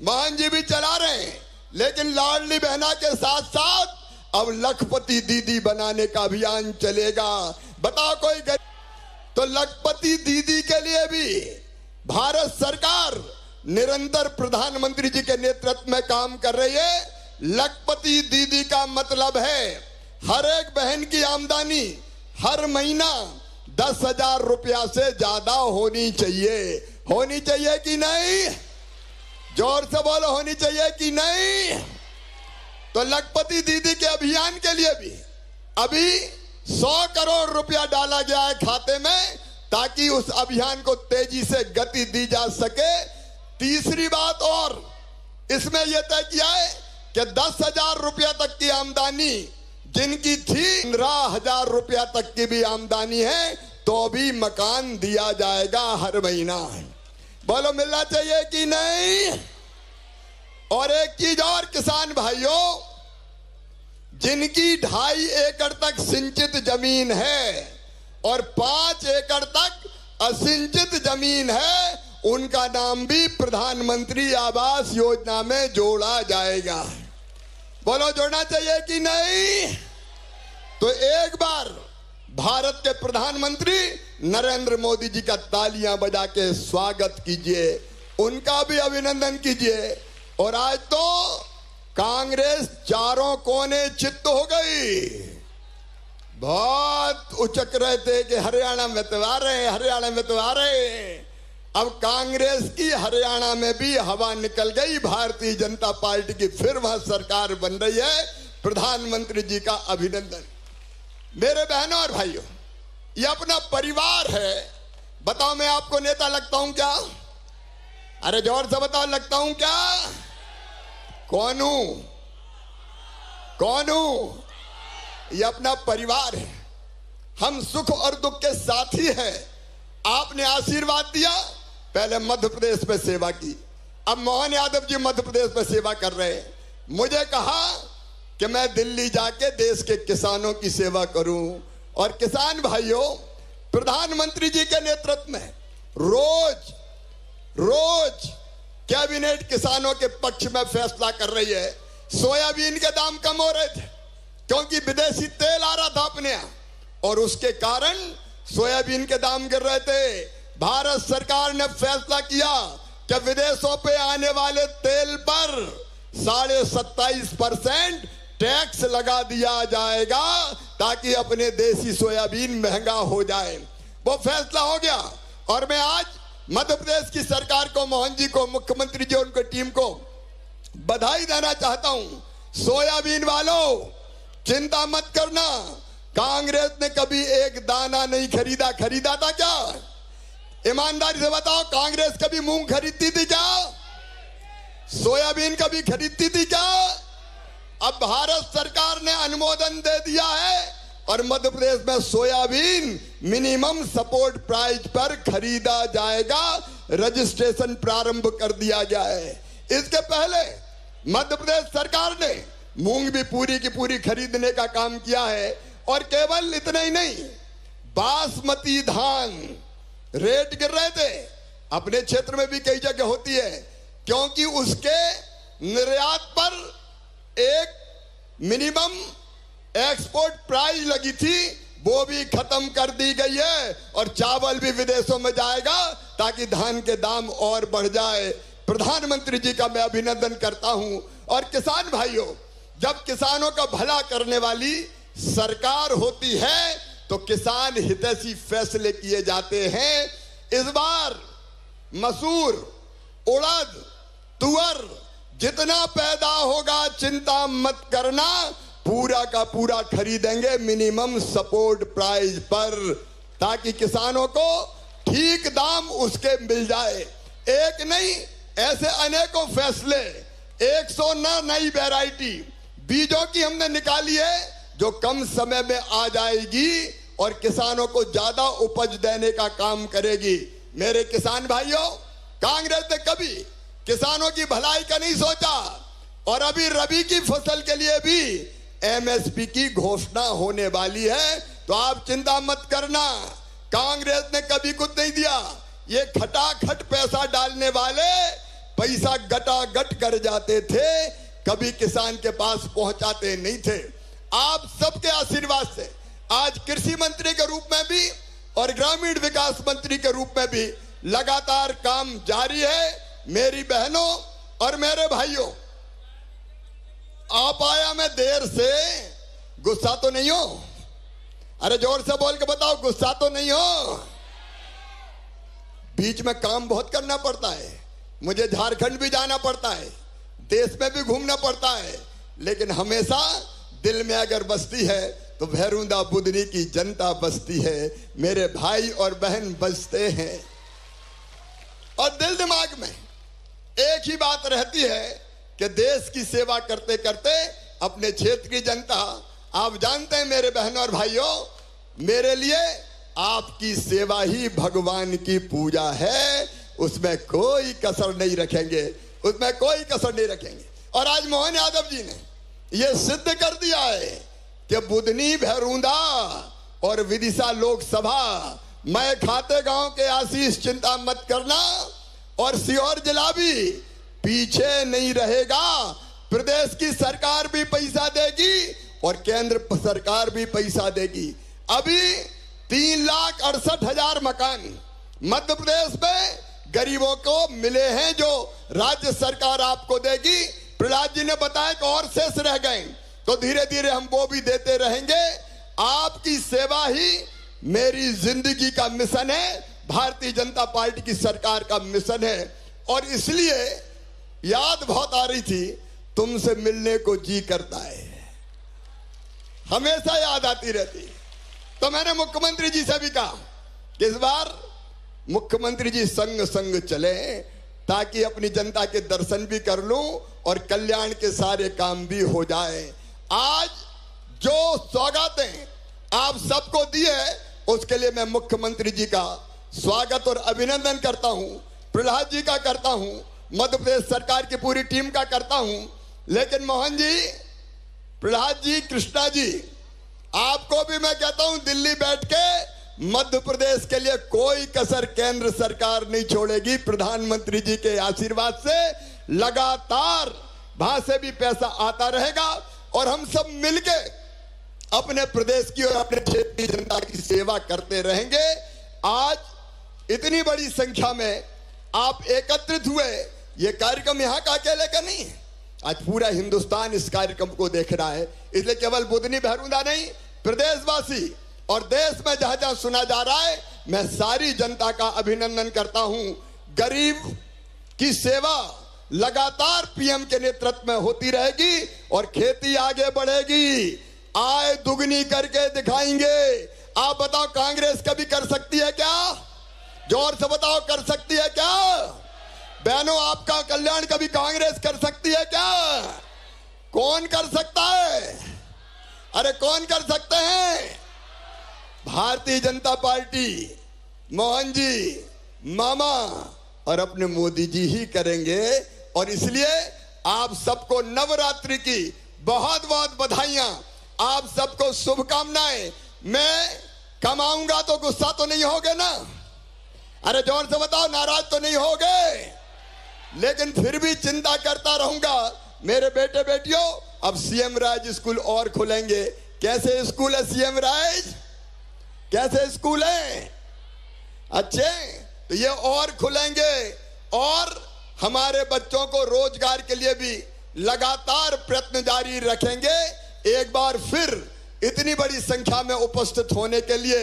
मोहन जी भी चला रहे हैं, लेकिन लाडली बहना के साथ साथ अब लखपति दीदी बनाने का अभियान चलेगा। बताओ कोई तो लखपति दीदी के लिए भी भारत सरकार निरंतर प्रधानमंत्री जी के नेतृत्व में काम कर रही है। लखपति दीदी का मतलब है हर एक बहन की आमदनी हर महीना 10,000 रुपया से ज्यादा होनी चाहिए। होनी चाहिए कि नहीं? जोर से बोलो, होनी चाहिए कि नहीं? तो लखपति दीदी के अभियान के लिए भी अभी 100 करोड़ रुपया डाला गया है खाते में, ताकि उस अभियान को तेजी से गति दी जा सके। तीसरी बात और इसमें यह तय किया है कि 10,000 रुपया तक की आमदनी जिनकी थी, 15,000 रुपया तक की भी आमदनी है तो भी मकान दिया जाएगा हर महीना। बोलो मिलना चाहिए कि नहीं? और एक चीज और, किसान भाइयों, जिनकी 2.5 एकड़ तक सिंचित जमीन है और 5 एकड़ तक असिंचित जमीन है, उनका नाम भी प्रधानमंत्री आवास योजना में जोड़ा जाएगा। बोलो जोड़ना चाहिए कि नहीं? तो एक बार भारत के प्रधानमंत्री नरेंद्र मोदी जी का तालियां बजा के स्वागत कीजिए, उनका भी अभिनंदन कीजिए। और आज तो कांग्रेस चारों कोने चित्त हो गई, बहुत उचक रहे थे कि हरियाणा में तो आ रहे, हरियाणा में तो आ रहे। अब कांग्रेस की हरियाणा में भी हवा निकल गई, भारतीय जनता पार्टी की फिर वहां सरकार बन रही है। प्रधानमंत्री जी का अभिनंदन। मेरे बहनों और भाइयों, ये अपना परिवार है। बताओ मैं आपको नेता लगता हूं क्या? अरे जोर से बताओ, लगता हूं क्या? कौन हूं? कौन हूं? ये अपना परिवार है, हम सुख और दुख के साथी हैं। आपने आशीर्वाद दिया, पहले मध्य प्रदेश में सेवा की, अब मोहन यादव जी मध्य प्रदेश में सेवा कर रहे हैं। मुझे कहा कि मैं दिल्ली जाके देश के किसानों की सेवा करूं। और किसान भाइयों, प्रधानमंत्री जी के नेतृत्व में रोज रोज कैबिनेट किसानों के पक्ष में फैसला कर रही है। सोयाबीन के दाम कम हो रहे थे क्योंकि विदेशी तेल आ रहा था अपने यहाँ, और उसके कारण सोयाबीन के दाम गिर रहे थे। भारत सरकार ने फैसला किया कि विदेशों पे आने वाले तेल पर 27.5% टैक्स लगा दिया जाएगा, ताकि अपने देसी सोयाबीन महंगा हो जाए। वो फैसला हो गया, और मैं आज मध्य प्रदेश की सरकार को, मोहन जी को, मुख्यमंत्री जी, उनकी टीम को बधाई देना चाहता हूं। सोयाबीन वालों, चिंता मत करना, कांग्रेस ने कभी एक दाना नहीं खरीदा। खरीदा था क्या? ईमानदारी से बताओ, कांग्रेस कभी मूंग खरीदती थी क्या? सोयाबीन कभी खरीदती थी क्या? अब भारत सरकार ने अनुमोदन दे दिया है और मध्य प्रदेश में सोयाबीन मिनिमम सपोर्ट प्राइस पर खरीदा जाएगा। रजिस्ट्रेशन प्रारंभ कर दिया गया है। इसके पहले मध्य प्रदेश सरकार ने मूंग भी पूरी की पूरी खरीदने का काम किया है। और केवल इतना ही नहीं, बासमती धान रेट गिर रहे थे, अपने क्षेत्र में भी कई जगह होती है, क्योंकि उसके निर्यात पर एक मिनिमम एक्सपोर्ट प्राइस लगी थी, वो भी खत्म कर दी गई है। और चावल भी विदेशों में जाएगा ताकि धान के दाम और बढ़ जाए। प्रधानमंत्री जी का मैं अभिनंदन करता हूं। और किसान भाइयों, जब किसानों का भला करने वाली सरकार होती है तो किसान हितैषी फैसले किए जाते हैं। इस बार मसूर, उड़द, तुअर जितना पैदा होगा चिंता मत करना, पूरा का पूरा खरीदेंगे मिनिमम सपोर्ट प्राइस पर, ताकि किसानों को ठीक दाम उसके मिल जाए। एक नहीं, ऐसे अनेकों फैसले, 109 नई वैरायटी बीजों की हमने निकाली है जो कम समय में आ जाएगी और किसानों को ज्यादा उपज देने का काम करेगी। मेरे किसान भाइयों, कांग्रेस ने कभी किसानों की भलाई का नहीं सोचा और अभी रबी की फसल के लिए भी एमएसपी की घोषणा होने वाली है, तो आप चिंता मत करना। कांग्रेस ने कभी कुछ नहीं दिया। ये खटाखट पैसा डालने वाले पैसा गटागट कर जाते थे, कभी किसान के पास पहुंचाते नहीं थे। आप सबके आशीर्वाद से आज कृषि मंत्री के रूप में भी और ग्रामीण विकास मंत्री के रूप में भी लगातार काम जारी है। मेरी बहनों और मेरे भाइयों, आप आया मैं देर से, गुस्सा तो नहीं हो? अरे जोर से बोल के बताओ, गुस्सा तो नहीं हो? बीच में काम बहुत करना पड़ता है, मुझे झारखंड भी जाना पड़ता है, देश में भी घूमना पड़ता है, लेकिन हमेशा दिल में अगर बसती है तो भैरूंदा बुदनी की जनता बसती है, मेरे भाई और बहन बसते हैं। और दिल दिमाग में एक ही बात रहती है कि देश की सेवा करते करते अपने क्षेत्र की जनता, आप जानते हैं मेरे बहनों और भाइयों, मेरे लिए आपकी सेवा ही भगवान की पूजा है, उसमें कोई कसर नहीं रखेंगे, उसमें कोई कसर नहीं रखेंगे। और आज मोहन यादव जी ने यह सिद्ध कर दिया है कि बुदनी, भैरूंदा और विदिशा लोकसभा मैं खाते गांव के आशीष, चिंता मत करना, और सीहोर जिला भी पीछे नहीं रहेगा। प्रदेश की सरकार भी पैसा देगी और केंद्र सरकार भी पैसा देगी। अभी 3,68,000 मकान मध्य प्रदेश में गरीबों को मिले हैं जो राज्य सरकार आपको देगी। प्रहलाद जी ने बताया कि और शेष रह गए, तो धीरे धीरे हम वो भी देते रहेंगे। आपकी सेवा ही मेरी जिंदगी का मिशन है, भारतीय जनता पार्टी की सरकार का मिशन है। और इसलिए याद बहुत आ रही थी, तुमसे मिलने को जी करता है, हमेशा याद आती रहती। तो मैंने मुख्यमंत्री जी से भी कहा कि इस बार मुख्यमंत्री जी संग संग चले, ताकि अपनी जनता के दर्शन भी कर लूं और कल्याण के सारे काम भी हो जाए। आज जो सौगातें आप सबको दिए, उसके लिए मैं मुख्यमंत्री जी का स्वागत और अभिनंदन करता हूं, प्रहलाद जी का करता हूं, मध्य प्रदेश सरकार की पूरी टीम का करता हूं। लेकिन मोहन जी, प्रहलाद जी, कृष्णा जी, आपको भी मैं कहता हूं, दिल्ली बैठ के मध्य प्रदेश के लिए कोई कसर केंद्र सरकार नहीं छोड़ेगी। प्रधानमंत्री जी के आशीर्वाद से लगातार वहां से भी पैसा आता रहेगा और हम सब मिलके अपने प्रदेश की और अपने क्षेत्र की जनता की सेवा करते रहेंगे। आज इतनी बड़ी संख्या में आप एकत्रित हुए, ये कार्यक्रम यहाँ का अकेले का नहीं है, आज पूरा हिंदुस्तान इस कार्यक्रम को देख रहा है। इसलिए केवल बुदनी भैरूंदा नहीं, प्रदेशवासी और देश में जहां जहां सुना जा रहा है, मैं सारी जनता का अभिनंदन करता हूं। गरीब की सेवा लगातार पीएम के नेतृत्व में होती रहेगी और खेती आगे बढ़ेगी, आय दुगनी करके दिखाएंगे। आप बताओ, कांग्रेस कभी कर सकती है क्या? जोर से बताओ, कर सकती है क्या? बहनों, आपका कल्याण कभी कांग्रेस कर सकती है क्या? कौन कर सकता है? अरे कौन कर सकते हैं? भारतीय जनता पार्टी, मोहन जी, मामा और अपने मोदी जी ही करेंगे। और इसलिए आप सबको नवरात्रि की बहुत बहुत बधाइयां, आप सबको शुभकामनाएं। मैं कमाऊंगा तो गुस्सा तो नहीं होगे ना? अरे जोर से बताओ, नाराज तो नहीं होगे? लेकिन फिर भी चिंता करता रहूंगा। मेरे बेटे बेटियों, अब सीएम राज स्कूल और खुलेंगे। कैसे स्कूल है सीएम राज? कैसे स्कूल है? अच्छे, तो ये और खुलेंगे और हमारे बच्चों को रोजगार के लिए भी लगातार प्रयत्न जारी रखेंगे। एक बार फिर इतनी बड़ी संख्या में उपस्थित होने के लिए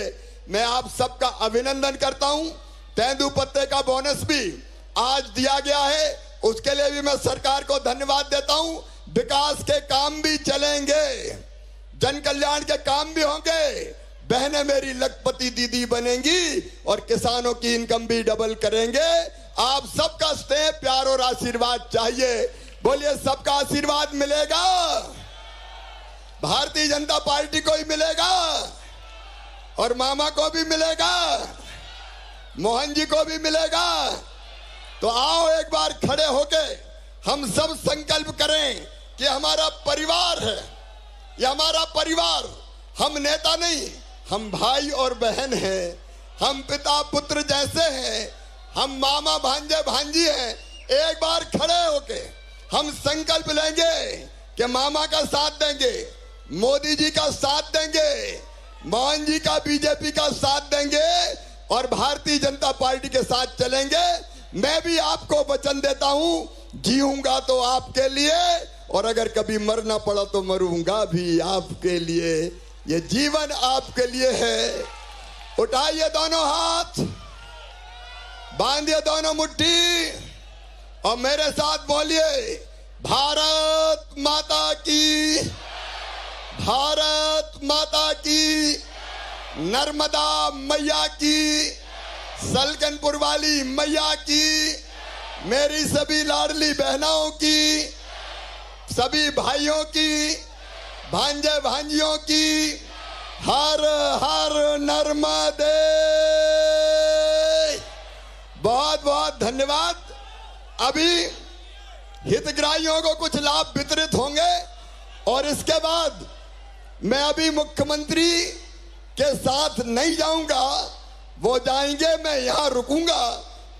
मैं आप सबका अभिनंदन करता हूं। तेंदुपत्ते का बोनस भी आज दिया गया है, उसके लिए भी मैं सरकार को धन्यवाद देता हूं। विकास के काम भी चलेंगे, जन कल्याण के काम भी होंगे, बहनें मेरी लखपति दीदी बनेंगी और किसानों की इनकम भी डबल करेंगे। आप सबका स्नेह, प्यार और आशीर्वाद चाहिए। बोलिए, सबका आशीर्वाद मिलेगा? भारतीय जनता पार्टी को ही मिलेगा और मामा को भी मिलेगा, मोहन जी को भी मिलेगा। तो आओ एक बार खड़े होके हम सब संकल्प करें कि हमारा परिवार है, ये हमारा परिवार, हम नेता नहीं, हम भाई और बहन हैं, हम पिता पुत्र जैसे हैं, हम मामा भांजे भांजी हैं। एक बार खड़े होके हम संकल्प लेंगे कि मामा का साथ देंगे, मोदी जी का साथ देंगे, मोहन जी का बीजेपी का साथ देंगे और भारतीय जनता पार्टी के साथ चलेंगे। मैं भी आपको वचन देता हूं, जीऊंगा तो आपके लिए और अगर कभी मरना पड़ा तो मरूंगा भी आपके लिए। ये जीवन आपके लिए है। उठाइए दोनों हाथ, बांधिए दोनों मुट्ठी और मेरे साथ बोलिए, भारत माता की, भारत माता की, नर्मदा मैया की, सलकनपुर वाली मैया की, मेरी सभी लाडली बहनों की, सभी भाइयों की, भांजे भांजियों की, हर हर नर्मदे। बहुत बहुत धन्यवाद। अभी हितग्राहियों को कुछ लाभ वितरित होंगे और इसके बाद मैं अभी मुख्यमंत्री के साथ नहीं जाऊंगा, वो जाएंगे, मैं यहाँ रुकूंगा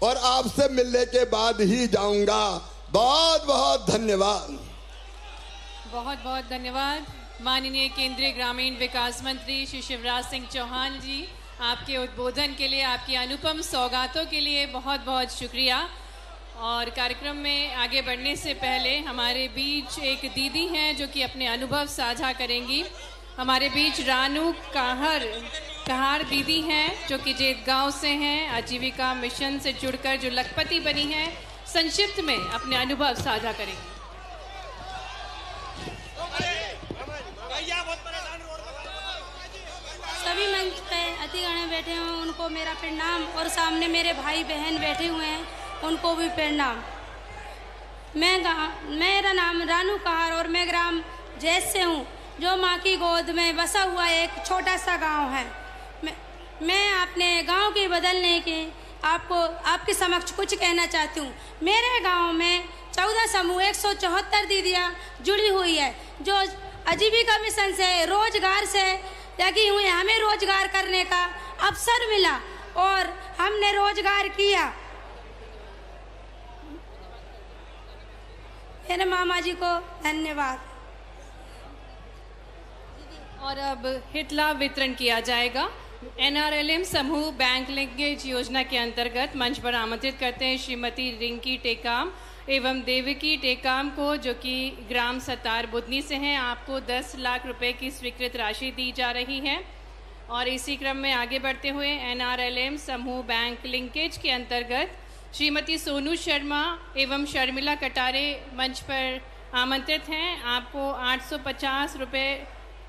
और आपसे मिलने के बाद ही जाऊंगा। बहुत बहुत धन्यवाद। बहुत बहुत धन्यवाद माननीय केंद्रीय ग्रामीण विकास मंत्री श्री शिवराज सिंह चौहान जी, आपके उद्बोधन के लिए, आपकी अनुपम सौगातों के लिए बहुत बहुत शुक्रिया। और कार्यक्रम में आगे बढ़ने से पहले हमारे बीच एक दीदी हैं जो कि अपने अनुभव साझा करेंगी। हमारे बीच रानू कहार दीदी हैं जो कि जेतगांव से हैं, आजीविका मिशन से जुड़कर जो लखपति बनी हैं, संक्षिप्त में अपने अनुभव साझा करेंगी। सभी मंच पे अतिगण बैठे हैं उनको मेरा प्रणाम और सामने मेरे भाई बहन बैठे हुए हैं उनको भी प्रणाम। मेरा नाम रानू कहार और मैं ग्राम जैस से हूँ जो माँ की गोद में बसा हुआ एक छोटा सा गांव है। मैं अपने गांव के बदलने के आपके समक्ष कुछ कहना चाहती हूँ। मेरे गांव में 14 समूह 174 दीदियाँ जुड़ी हुई है जो आजीविका मिशन से रोजगार से लगी हुई। हमें रोजगार करने का अवसर मिला और हमने रोजगार किया। मेरे मामा जी को धन्यवाद। और अब हित लाभ वितरण किया जाएगा। NRLM समूह बैंक लिंकेज योजना के अंतर्गत मंच पर आमंत्रित करते हैं श्रीमती रिंकी टेकाम एवं देवकी टेकाम को, जो कि ग्राम सतार बुधनी से हैं। आपको 10 लाख रुपए की स्वीकृत राशि दी जा रही है। और इसी क्रम में आगे बढ़ते हुए NRLM समूह बैंक लिंकेज के अंतर्गत श्रीमती सोनू शर्मा एवं शर्मिला कटारे मंच पर आमंत्रित हैं। आपको 850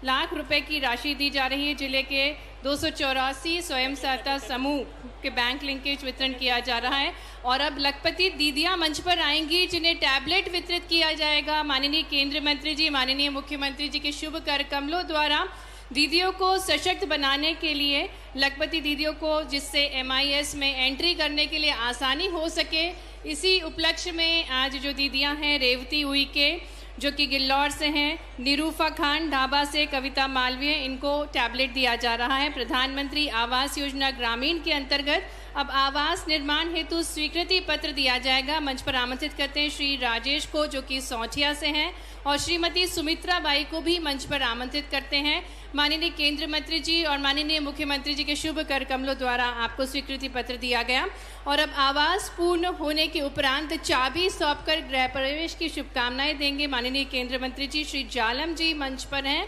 लाख रुपए की राशि दी जा रही है। जिले के 284 स्वयं सहायता समूह के बैंक लिंकेज वितरण किया जा रहा है। और अब लखपति दीदियां मंच पर आएंगी जिन्हें टैबलेट वितरित किया जाएगा। माननीय केंद्रीय मंत्री जी, माननीय मुख्यमंत्री जी के शुभ कर कमलों द्वारा दीदियों को सशक्त बनाने के लिए, लखपति दीदियों को जिससे MIS में एंट्री करने के लिए आसानी हो सके, इसी उपलक्ष्य में आज जो दीदियां हैं रेवती उइके जो कि गिल्लौर से हैं, निरूफा खान ढाबा से, कविता मालवीय, इनको टैबलेट दिया जा रहा है। प्रधानमंत्री आवास योजना ग्रामीण के अंतर्गत अब आवास निर्माण हेतु स्वीकृति पत्र दिया जाएगा। मंच पर आमंत्रित करते हैं श्री राजेश को जो कि सौठिया से हैं और श्रीमती सुमित्रा बाई को भी मंच पर आमंत्रित करते हैं। माननीय केंद्रीय मंत्री जी और माननीय मुख्यमंत्री जी के शुभ कर कमलों द्वारा आपको स्वीकृति पत्र दिया गया। और अब आवास पूर्ण होने के उपरांत चाबी सौंपकर गृह प्रवेश की शुभकामनाएं देंगे माननीय केंद्रीय मंत्री जी श्री जालम जी मंच पर हैं।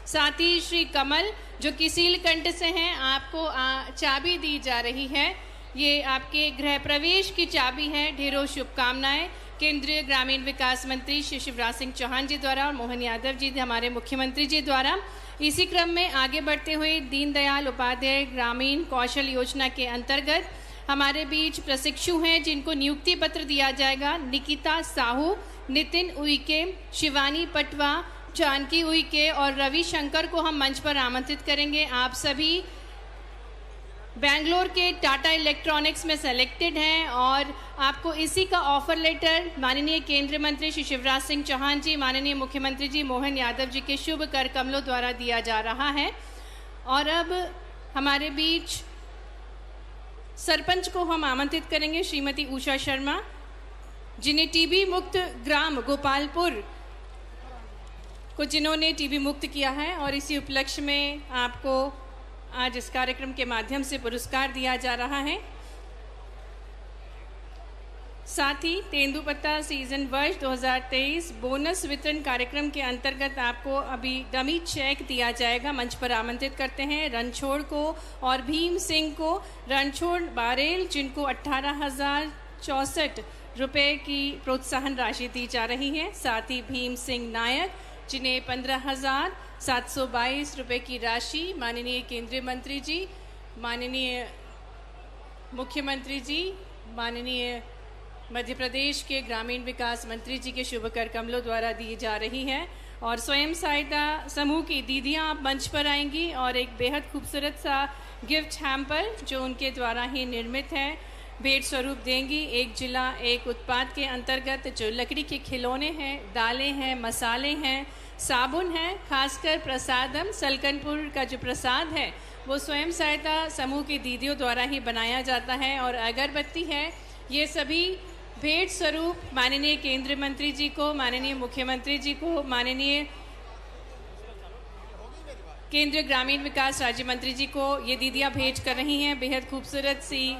साथ ही श्री कमल जो कि सीलकंठ से हैं, आपको चाबी दी जा रही है। ये आपके गृह प्रवेश की चाबी है। ढेरों शुभकामनाएं केंद्रीय ग्रामीण विकास मंत्री श्री शिवराज सिंह चौहान जी द्वारा और मोहन यादव जी हमारे मुख्यमंत्री जी द्वारा। इसी क्रम में आगे बढ़ते हुए दीनदयाल उपाध्याय ग्रामीण कौशल योजना के अंतर्गत हमारे बीच प्रशिक्षु हैं जिनको नियुक्ति पत्र दिया जाएगा। निकिता साहू, नितिन उइके, शिवानी पटवा, जानकी उइके और रवि शंकर को हम मंच पर आमंत्रित करेंगे। आप सभी बेंगलोर के टाटा इलेक्ट्रॉनिक्स में सेलेक्टेड हैं और आपको इसी का ऑफर लेटर माननीय केंद्रीय मंत्री श्री शिवराज सिंह चौहान जी, माननीय मुख्यमंत्री जी मोहन यादव जी के शुभ कर कमलों द्वारा दिया जा रहा है। और अब हमारे बीच सरपंच को हम आमंत्रित करेंगे, श्रीमती उषा शर्मा, जिन्हें टीबी मुक्त ग्राम गोपालपुर को जिन्होंने टीबी मुक्त किया है और इसी उपलक्ष्य में आपको आज इस कार्यक्रम के माध्यम से पुरस्कार दिया जा रहा है। साथ ही तेंदुपत्ता सीजन वर्ष 2023 बोनस वितरण कार्यक्रम के अंतर्गत आपको अभी डमी चेक दिया जाएगा। मंच पर आमंत्रित करते हैं रणछोड़ को और भीम सिंह को। रणछोड़ बारेल, जिनको 18,064 रुपये की प्रोत्साहन राशि दी जा रही है। साथ ही भीम सिंह नायक, जिन्हें 15,722 रुपये की राशि माननीय केंद्रीय मंत्री जी, माननीय मुख्यमंत्री जी, माननीय मध्य प्रदेश के ग्रामीण विकास मंत्री जी के शुभ कर कमलों द्वारा दी जा रही है। और स्वयं सहायता समूह की दीदियां आप मंच पर आएंगी और एक बेहद खूबसूरत सा गिफ्ट हैम्पर जो उनके द्वारा ही निर्मित है भेंट स्वरूप देंगी। एक जिला एक उत्पाद के अंतर्गत जो लकड़ी के खिलौने हैं, दालें हैं, मसाले हैं, साबुन है, खासकर प्रसादम सलकनपुर का जो प्रसाद है वो स्वयं सहायता समूह की दीदियों द्वारा ही बनाया जाता है। और अगरबत्ती है, ये सभी भेंट स्वरूप माननीय केंद्रीय मंत्री जी को, माननीय मुख्यमंत्री जी को, माननीय केंद्रीय ग्रामीण विकास राज्य मंत्री जी को ये दीदियां भेंट कर रही हैं। बेहद खूबसूरत सी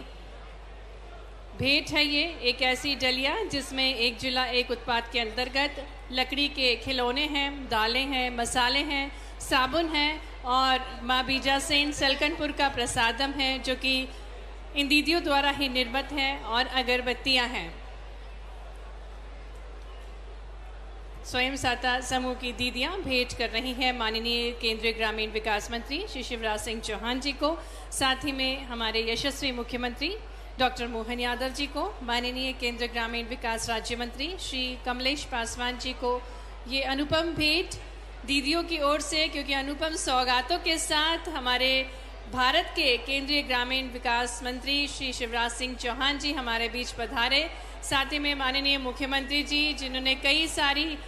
भेंट है ये, एक ऐसी डलिया जिसमें एक जिला एक उत्पाद के अंतर्गत लकड़ी के खिलौने हैं, दालें हैं, मसाले हैं, साबुन है और माँ बीजा सेन सलकनपुर का प्रसादम है जो कि इन दीदियों द्वारा ही निर्मित है और अगरबत्तियां हैं। स्वयं सहायता समूह की दीदियां भेंट कर रही हैं माननीय केंद्रीय ग्रामीण विकास मंत्री श्री शिवराज सिंह चौहान जी को, साथ ही में हमारे यशस्वी मुख्यमंत्री डॉक्टर मोहन यादव जी को, माननीय केंद्रीय ग्रामीण विकास राज्य मंत्री श्री कमलेश पासवान जी को ये अनुपम भेंट दीदियों की ओर से, क्योंकि अनुपम सौगातों के साथ हमारे भारत के केंद्रीय ग्रामीण विकास मंत्री श्री शिवराज सिंह चौहान जी हमारे बीच पधारे। साथ ही में माननीय मुख्यमंत्री जी, जिन्होंने कई सारी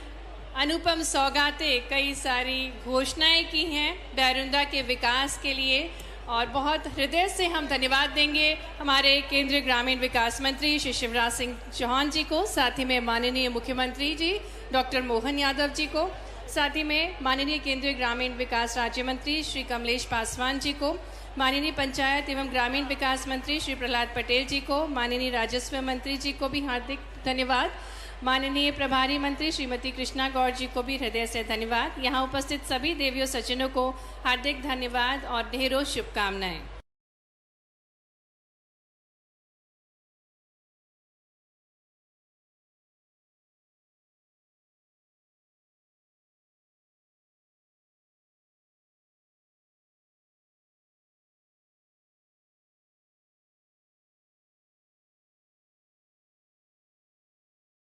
अनुपम सौगातें, कई सारी घोषणाएं की हैं बैरुंदा के विकास के लिए, और बहुत हृदय से हम धन्यवाद देंगे हमारे केंद्रीय ग्रामीण विकास मंत्री श्री शिवराज सिंह चौहान जी को, साथ ही में माननीय मुख्यमंत्री जी डॉक्टर मोहन यादव जी को, साथ ही में माननीय केंद्रीय ग्रामीण विकास राज्य मंत्री श्री कमलेश पासवान जी को, माननीय पंचायत एवं ग्रामीण विकास मंत्री श्री प्रहलाद पटेल जी को, माननीय राजस्व मंत्री जी को भी हार्दिक धन्यवाद, माननीय प्रभारी मंत्री श्रीमती कृष्णा गौड़ जी को भी हृदय से धन्यवाद। यहाँ उपस्थित सभी देवियों सज्जनों को हार्दिक धन्यवाद और ढेरों शुभकामनाएं।